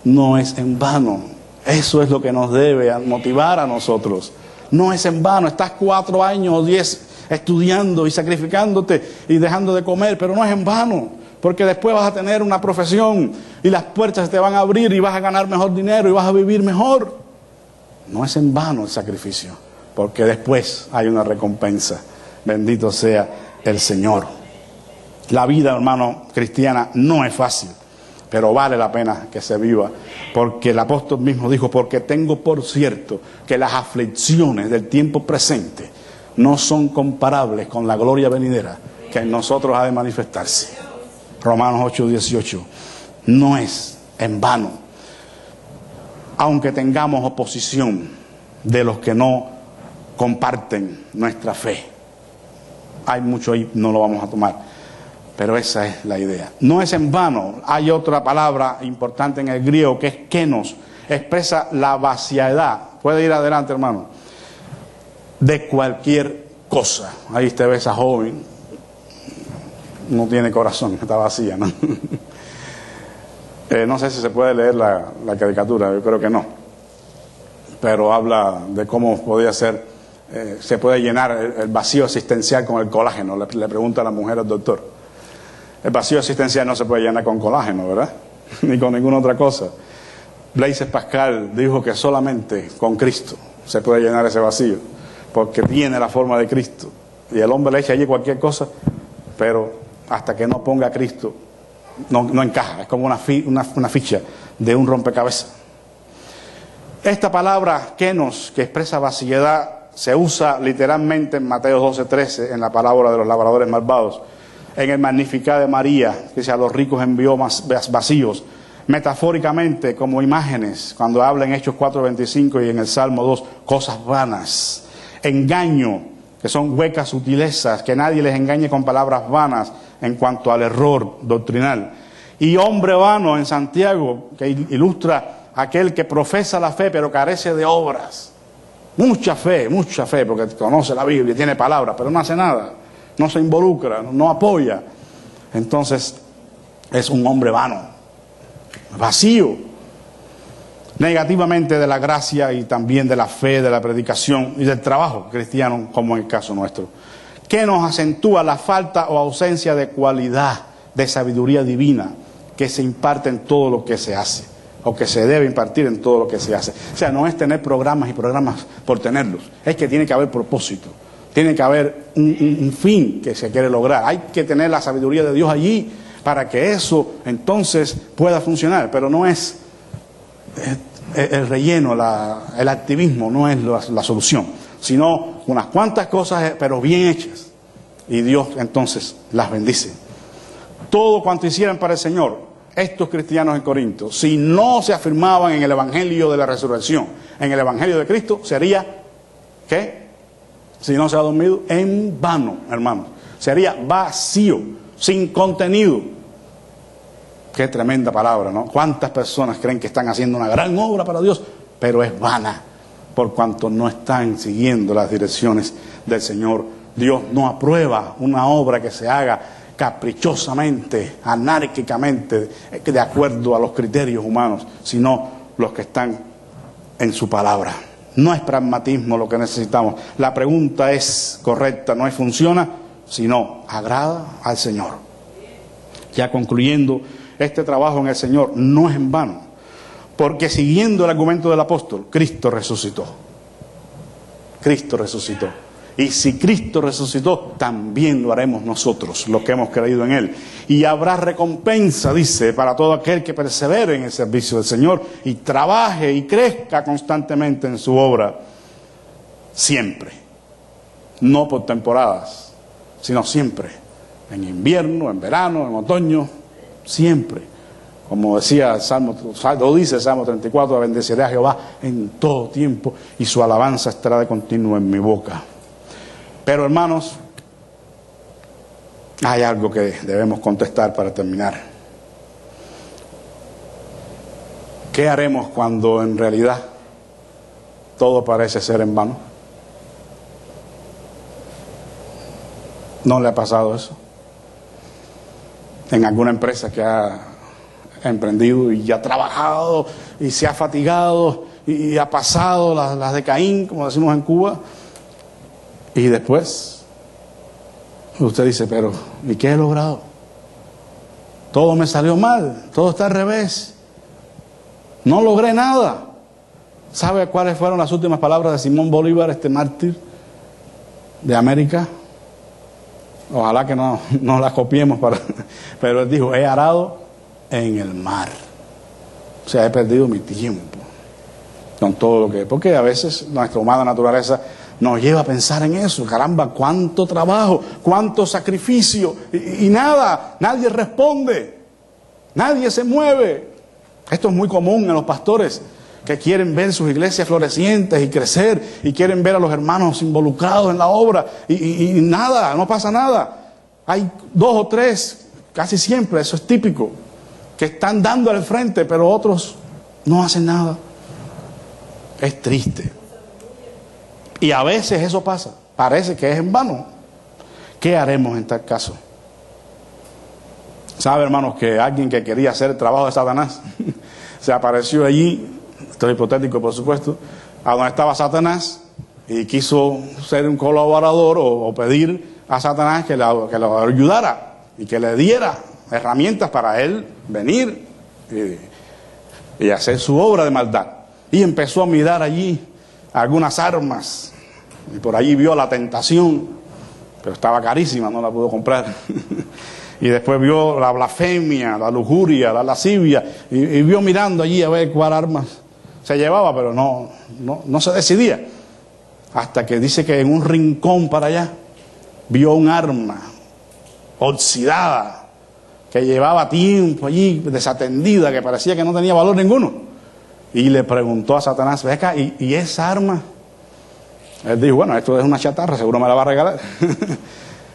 No es en vano. Eso es lo que nos debe motivar a nosotros. No es en vano. Estás 4 años o 10 estudiando y sacrificándote y dejando de comer, pero no es en vano. Porque después vas a tener una profesión y las puertas se te van a abrir y vas a ganar mejor dinero y vas a vivir mejor. No es en vano el sacrificio, porque después hay una recompensa. Bendito sea el Señor. La vida, hermano, cristiana no es fácil, pero vale la pena que se viva, porque el apóstol mismo dijo, porque tengo por cierto que las aflicciones del tiempo presente no son comparables con la gloria venidera que en nosotros ha de manifestarse. Romanos 8:18. No es en vano. Aunque tengamos oposición de los que no comparten nuestra fe. Hay mucho ahí, no lo vamos a tomar. Pero esa es la idea. No es en vano. Hay otra palabra importante en el griego que es kenos. Expresa la vaciedad. Puede ir adelante, hermano. De cualquier cosa. Ahí usted ve a esa joven. No tiene corazón, está vacía, ¿no? No sé si se puede leer la caricatura, yo creo que no. Pero habla de cómo podía ser, se puede llenar el vacío existencial con el colágeno. Le pregunta a la mujer al doctor. El vacío existencial no se puede llenar con colágeno, ¿verdad? Ni con ninguna otra cosa. Blaise Pascal dijo que solamente con Cristo se puede llenar ese vacío, porque tiene la forma de Cristo. Y el hombre le echa allí cualquier cosa, pero hasta que no ponga a Cristo, no encaja. Es como una ficha de un rompecabezas. Esta palabra kenos, que expresa vaciedad, se usa literalmente en Mateo 12:13, en la parábola de los labradores malvados. En el Magnificat de María, que dice, a los ricos envió más vacíos. Metafóricamente, como imágenes, cuando habla en Hechos 4:25 y en el Salmo 2, cosas vanas. Engaño, que son huecas sutilezas, que nadie les engañe con palabras vanas en cuanto al error doctrinal. Y hombre vano en Santiago, que ilustra aquel que profesa la fe pero carece de obras. Mucha fe, porque conoce la Biblia, tiene palabras, pero no hace nada, no se involucra, no apoya. Entonces es un hombre vano, vacío, negativamente de la gracia y también de la fe, de la predicación y del trabajo cristiano, como en el caso nuestro, que nos acentúa la falta o ausencia de cualidad, de sabiduría divina que se imparte en todo lo que se hace, o que se debe impartir en todo lo que se hace. O sea, no es tener programas y programas por tenerlos, es que tiene que haber propósito, tiene que haber un fin que se quiere lograr. Hay que tener la sabiduría de Dios allí para que eso entonces pueda funcionar, pero no es el relleno, el activismo no es la solución, sino unas cuantas cosas, pero bien hechas, y Dios entonces las bendice. Todo cuanto hicieran para el Señor, estos cristianos en Corinto, si no se afirmaban en el Evangelio de la resurrección, en el Evangelio de Cristo, sería, ¿qué? Si no se ha dormido, en vano, hermanos. Sería vacío, sin contenido. Qué tremenda palabra, ¿no? ¿Cuántas personas creen que están haciendo una gran obra para Dios, pero es vana, por cuanto no están siguiendo las direcciones del Señor? Dios no aprueba una obra que se haga caprichosamente, anárquicamente, de acuerdo a los criterios humanos, sino los que están en su palabra. No es pragmatismo lo que necesitamos. La pregunta es correcta, no es funciona, sino agrada al Señor. Ya concluyendo, este trabajo en el Señor no es en vano, porque siguiendo el argumento del apóstol, Cristo resucitó. Cristo resucitó. Y si Cristo resucitó, también lo haremos nosotros, los que hemos creído en Él. Y habrá recompensa, dice, para todo aquel que persevere en el servicio del Señor y trabaje y crezca constantemente en su obra. Siempre. No por temporadas, sino siempre. En invierno, en verano, en otoño, siempre. Como decía el Salmo, lo dice el Salmo 34, bendeciré a Jehová en todo tiempo y su alabanza estará de continuo en mi boca. Pero hermanos, hay algo que debemos contestar para terminar. ¿Qué haremos cuando en realidad todo parece ser en vano? ¿No le ha pasado eso? En alguna empresa que ha emprendido y ha trabajado y se ha fatigado y ha pasado las de Caín, como decimos en Cuba. Y después usted dice, pero ¿y qué he logrado? Todo me salió mal, todo está al revés. No logré nada. ¿Sabe cuáles fueron las últimas palabras de Simón Bolívar, este mártir de América? Ojalá que no las copiemos, pero él dijo, he arado en el mar. O sea, he perdido mi tiempo con todo lo que... Porque a veces nuestra humana naturaleza nos lleva a pensar en eso. Caramba, cuánto trabajo, cuánto sacrificio y nada, nadie responde, nadie se mueve. Esto es muy común en los pastores que quieren ver sus iglesias florecientes y crecer y quieren ver a los hermanos involucrados en la obra y nada, no pasa nada. Hay 2 o 3, casi siempre, eso es típico, que están dando al frente, pero otros no hacen nada. Es triste. Y a veces eso pasa, parece que es en vano. ¿Qué haremos en tal caso? ¿Sabe, hermanos, que alguien que quería hacer el trabajo de Satanás se apareció allí, esto es hipotético por supuesto, a donde estaba Satanás y quiso ser un colaborador o pedir a Satanás que lo ayudara y que le diera herramientas para él venir y hacer su obra de maldad? Y empezó a mirar allí algunas armas y por allí vio la tentación, pero estaba carísima, no la pudo comprar. Y después vio la blasfemia, la lujuria, la lascivia y vio mirando allí a ver cuál armas se llevaba, pero no se decidía, hasta que dice que en un rincón para allá vio un arma oxidada que llevaba tiempo allí desatendida, que parecía que no tenía valor ninguno. Y le preguntó a Satanás, ve acá, ¿y esa arma? Él dijo, bueno, esto es una chatarra, seguro me la va a regalar.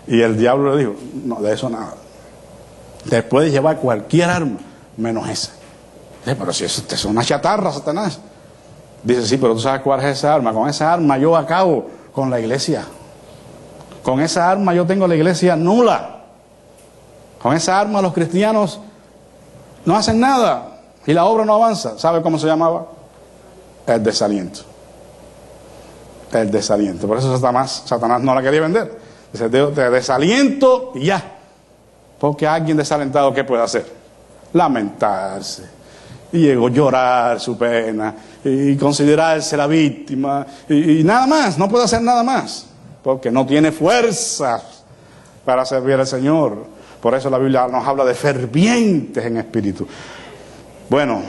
Y el diablo le dijo, no, de eso nada. Te puedes llevar cualquier arma, menos esa. Dice, pero si eso es una chatarra, Satanás. Dice, sí, pero tú sabes cuál es esa arma. Con esa arma yo acabo con la iglesia. Con esa arma yo tengo la iglesia nula. Con esa arma los cristianos no hacen nada. Y la obra no avanza. ¿Sabe cómo se llamaba? El desaliento. El desaliento. Por eso Satanás no la quería vender. Dice, te desaliento y ya. Porque alguien desalentado, ¿qué puede hacer? Lamentarse. Y llegó a llorar su pena. Y considerarse la víctima. Y nada más. No puede hacer nada más. Porque no tiene fuerzas para servir al Señor. Por eso la Biblia nos habla de fervientes en espíritu. Bueno,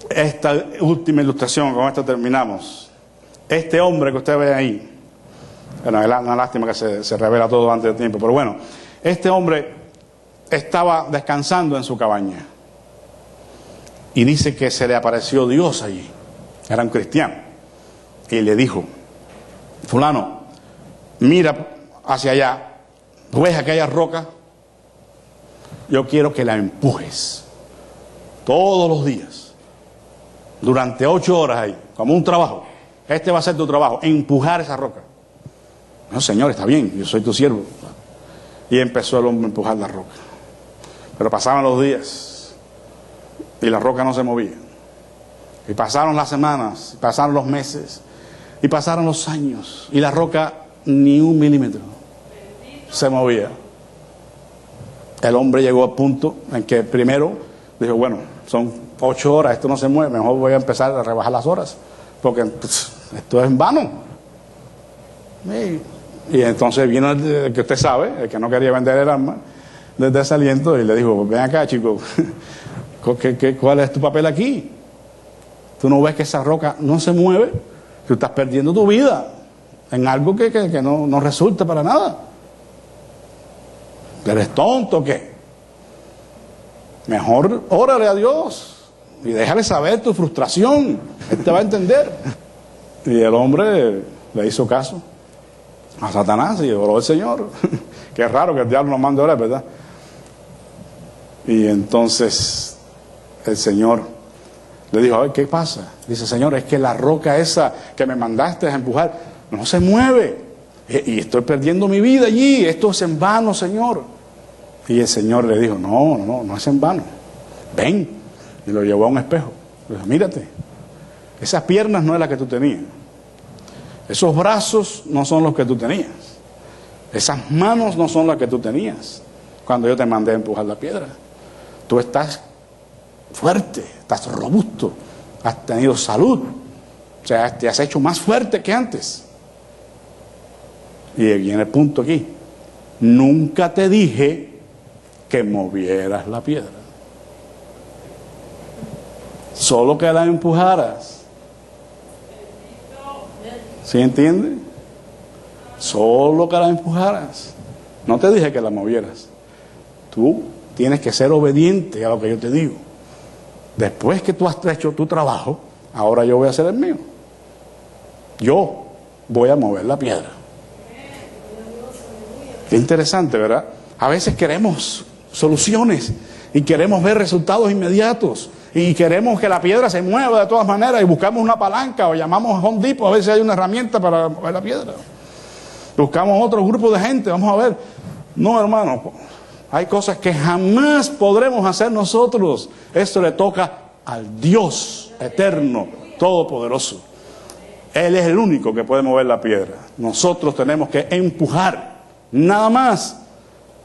esta última ilustración, con esto terminamos. Este hombre que usted ve ahí, bueno, es una lástima que se revela todo antes de tiempo, pero bueno, este hombre estaba descansando en su cabaña y dice que se le apareció Dios allí, era un cristiano, y le dijo, fulano, mira hacia allá, ¿ves aquella roca? Yo quiero que la empujes. todos los días, durante 8 horas ahí, como un trabajo. Este va a ser tu trabajo, empujar esa roca. No, Señor, está bien, yo soy tu siervo. Y empezó el hombre a empujar la roca. Pero pasaban los días y la roca no se movía. Y pasaron las semanas, y pasaron los meses, y pasaron los años, y la roca ni 1 milímetro se movía. El hombre llegó al punto en que primero dijo, bueno, son 8 horas, esto no se mueve, mejor voy a empezar a rebajar las horas, porque esto es en vano. Y entonces vino el que usted sabe, el que no quería vender el alma, desde ese aliento, y le dijo, ven acá, chico, ¿cuál es tu papel aquí? ¿Tú no ves que esa roca no se mueve? Tú estás perdiendo tu vida en algo que no resulta para nada. ¿Eres tonto o qué? Mejor órale a Dios y déjale saber tu frustración. Él te va a entender. Y el hombre le hizo caso a Satanás y oró al Señor. Qué raro que el diablo nos mande orar, ¿verdad? Y entonces el Señor le dijo, a ver, ¿qué pasa? Dice, Señor, es que la roca esa que me mandaste a empujar no se mueve. Y estoy perdiendo mi vida allí. Esto es en vano, Señor. Y el Señor le dijo, no es en vano. Ven. Y lo llevó a un espejo. Le dijo, mírate. Esas piernas no es la que tú tenías. Esos brazos no son los que tú tenías. Esas manos no son las que tú tenías cuando yo te mandé a empujar la piedra. Tú estás fuerte, estás robusto, has tenido salud, o sea, te has hecho más fuerte que antes. Y viene el punto aquí, nunca te dije que movieras la piedra, solo que la empujaras. ¿Sí entiende? Solo que la empujaras, no te dije que la movieras. Tú tienes que ser obediente a lo que yo te digo. Después que tú has hecho tu trabajo, ahora yo voy a hacer el mío. Yo voy a mover la piedra. Qué interesante, ¿verdad? A veces queremos soluciones y queremos ver resultados inmediatos y queremos que la piedra se mueva de todas maneras y buscamos una palanca o llamamos a Home Depot a ver si hay una herramienta para mover la piedra. Buscamos otro grupo de gente, vamos a ver. No, hermano, hay cosas que jamás podremos hacer nosotros. Esto le toca al Dios eterno, todopoderoso. Él es el único que puede mover la piedra. Nosotros tenemos que empujar, nada más.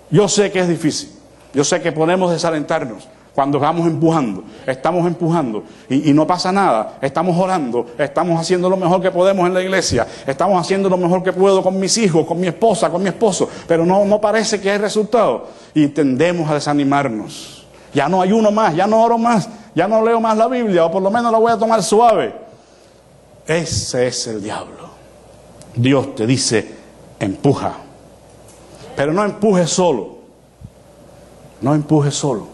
Yo sé que es difícil. Yo sé que podemos desalentarnos cuando vamos empujando. Estamos empujando y no pasa nada. Estamos orando, estamos haciendo lo mejor que podemos en la iglesia. Estamos haciendo lo mejor que puedo con mis hijos, con mi esposa, con mi esposo. Pero no parece que hay resultado. Y tendemos a desanimarnos. Ya no ayuno más, ya no oro más, ya no leo más la Biblia, o por lo menos la voy a tomar suave. Ese es el diablo. Dios te dice, empuja. Pero no empujes solo. No empujes solo.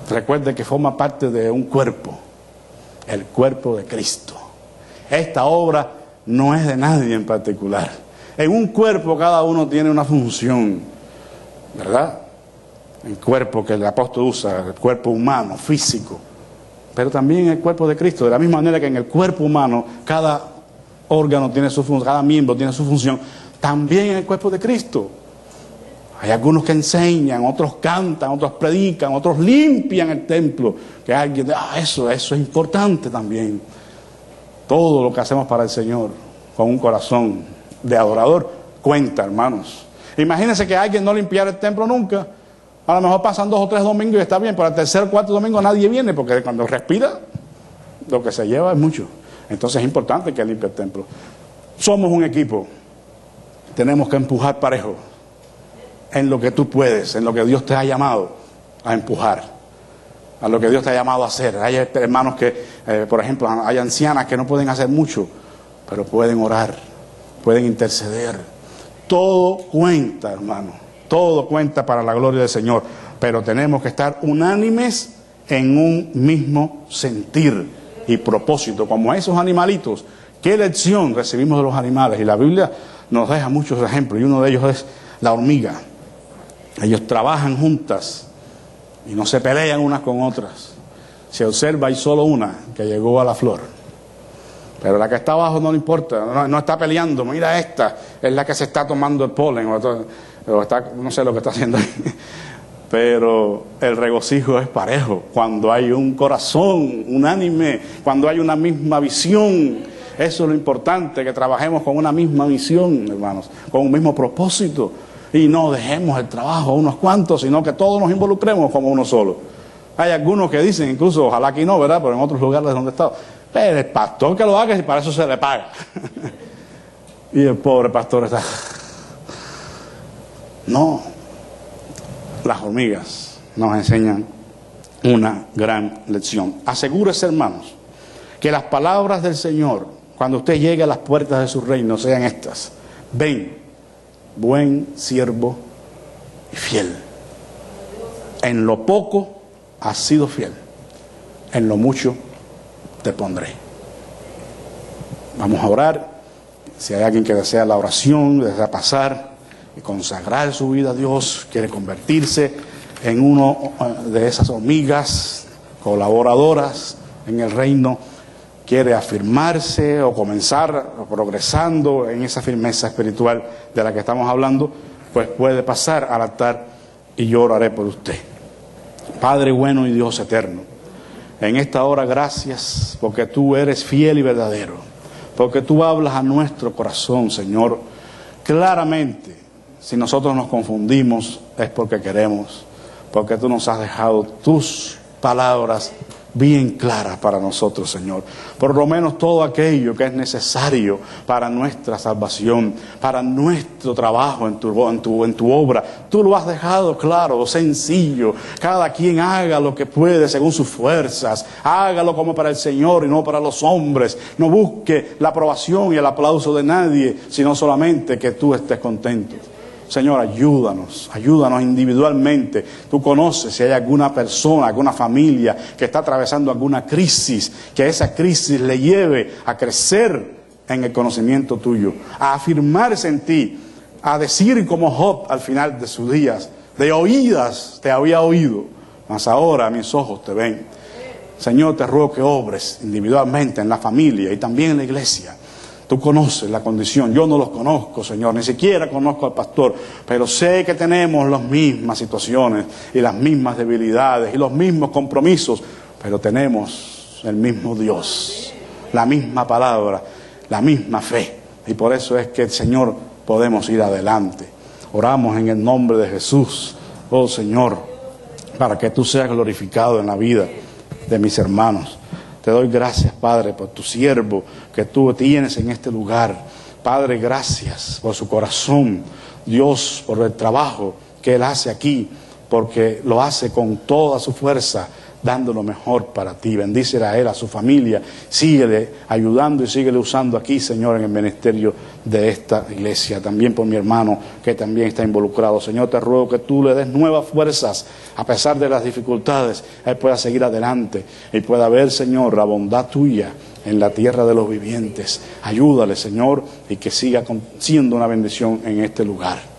Recuerde que forma parte de un cuerpo, el cuerpo de Cristo. Esta obra no es de nadie en particular. En un cuerpo cada uno tiene una función, ¿verdad? El cuerpo que el apóstol usa, el cuerpo humano, físico, pero también el cuerpo de Cristo. De la misma manera que en el cuerpo humano cada órgano tiene su función, cada miembro tiene su función, también en el cuerpo de Cristo. Hay algunos que enseñan, otros cantan, otros predican, otros limpian el templo. Que alguien, eso es importante también. Todo lo que hacemos para el Señor con un corazón de adorador cuenta, hermanos. Imagínense que alguien no limpiara el templo nunca. A lo mejor pasan 2 o 3 domingos y está bien, pero al tercer o cuarto domingo nadie viene, porque cuando respira, lo que se lleva es mucho. Entonces es importante que limpie el templo. Somos un equipo. Tenemos que empujar parejo. En lo que tú puedes, en lo que Dios te ha llamado a empujar, a lo que Dios te ha llamado a hacer. Hay hermanos que, por ejemplo, hay ancianas que no pueden hacer mucho, pero pueden orar, pueden interceder. Todo cuenta, hermano, todo cuenta para la gloria del Señor, pero tenemos que estar unánimes en un mismo sentir y propósito, como esos animalitos. ¿Qué lección recibimos de los animales? Y la Biblia nos deja muchos ejemplos, y uno de ellos es la hormiga. Ellos trabajan juntas y no se pelean unas con otras. Se observa, hay solo una que llegó a la flor. Pero la que está abajo no le importa, no está peleando. Mira, esta es la que se está tomando el polen, o está, no sé lo que está haciendo ahí. Pero el regocijo es parejo, cuando hay un corazón unánime, cuando hay una misma visión. Eso es lo importante, que trabajemos con una misma visión, hermanos, con un mismo propósito. Y no dejemos el trabajo a unos cuantos, sino que todos nos involucremos como uno solo. Hay algunos que dicen, incluso, ojalá aquí no, ¿verdad? Pero en otros lugares donde he estado, pero el pastor que lo haga y para eso se le paga. Y el pobre pastor está... No. Las hormigas nos enseñan una gran lección. Asegúrese, hermanos, que las palabras del Señor, cuando usted llegue a las puertas de su reino, sean estas: ven, buen siervo y fiel. En lo poco has sido fiel, en lo mucho te pondré. Vamos a orar. Si hay alguien que desea la oración, desea pasar y consagrar su vida a Dios, quiere convertirse en uno de esas hormigas colaboradoras en el reino, quiere afirmarse o comenzar progresando en esa firmeza espiritual de la que estamos hablando, pues puede pasar al altar y yo oraré por usted. Padre bueno y Dios eterno, en esta hora gracias porque tú eres fiel y verdadero, porque tú hablas a nuestro corazón, Señor, claramente. Si nosotros nos confundimos es porque queremos, porque tú nos has dejado tus palabras bien claras para nosotros, Señor. Por lo menos todo aquello que es necesario para nuestra salvación, para nuestro trabajo en tu obra. Tú lo has dejado claro, sencillo. Cada quien haga lo que puede según sus fuerzas. Hágalo como para el Señor y no para los hombres. No busque la aprobación y el aplauso de nadie, sino solamente que tú estés contento. Señor, ayúdanos individualmente. Tú conoces si hay alguna persona, alguna familia que está atravesando alguna crisis, que esa crisis le lleve a crecer en el conocimiento tuyo, a afirmarse en ti, a decir como Job al final de sus días: de oídas te había oído, mas ahora mis ojos te ven. Señor, te ruego que obres individualmente en la familia y también en la iglesia. Tú conoces la condición, yo no los conozco, Señor, ni siquiera conozco al pastor, pero sé que tenemos las mismas situaciones y las mismas debilidades y los mismos compromisos, pero tenemos el mismo Dios, la misma palabra, la misma fe, y por eso es que, Señor, podemos ir adelante. Oramos en el nombre de Jesús, oh Señor, para que tú seas glorificado en la vida de mis hermanos. Te doy gracias, Padre, por tu siervo que tú tienes en este lugar. Padre, gracias por su corazón. Dios, por el trabajo que él hace aquí, porque lo hace con toda su fuerza, dando lo mejor para ti. Bendícele a él, a su familia. Síguele ayudando y síguele usando aquí, Señor, en el ministerio de esta iglesia. También por mi hermano que también está involucrado. Señor, te ruego que tú le des nuevas fuerzas a pesar de las dificultades. Él pueda seguir adelante y pueda ver, Señor, la bondad tuya en la tierra de los vivientes. Ayúdale, Señor, y que siga siendo una bendición en este lugar.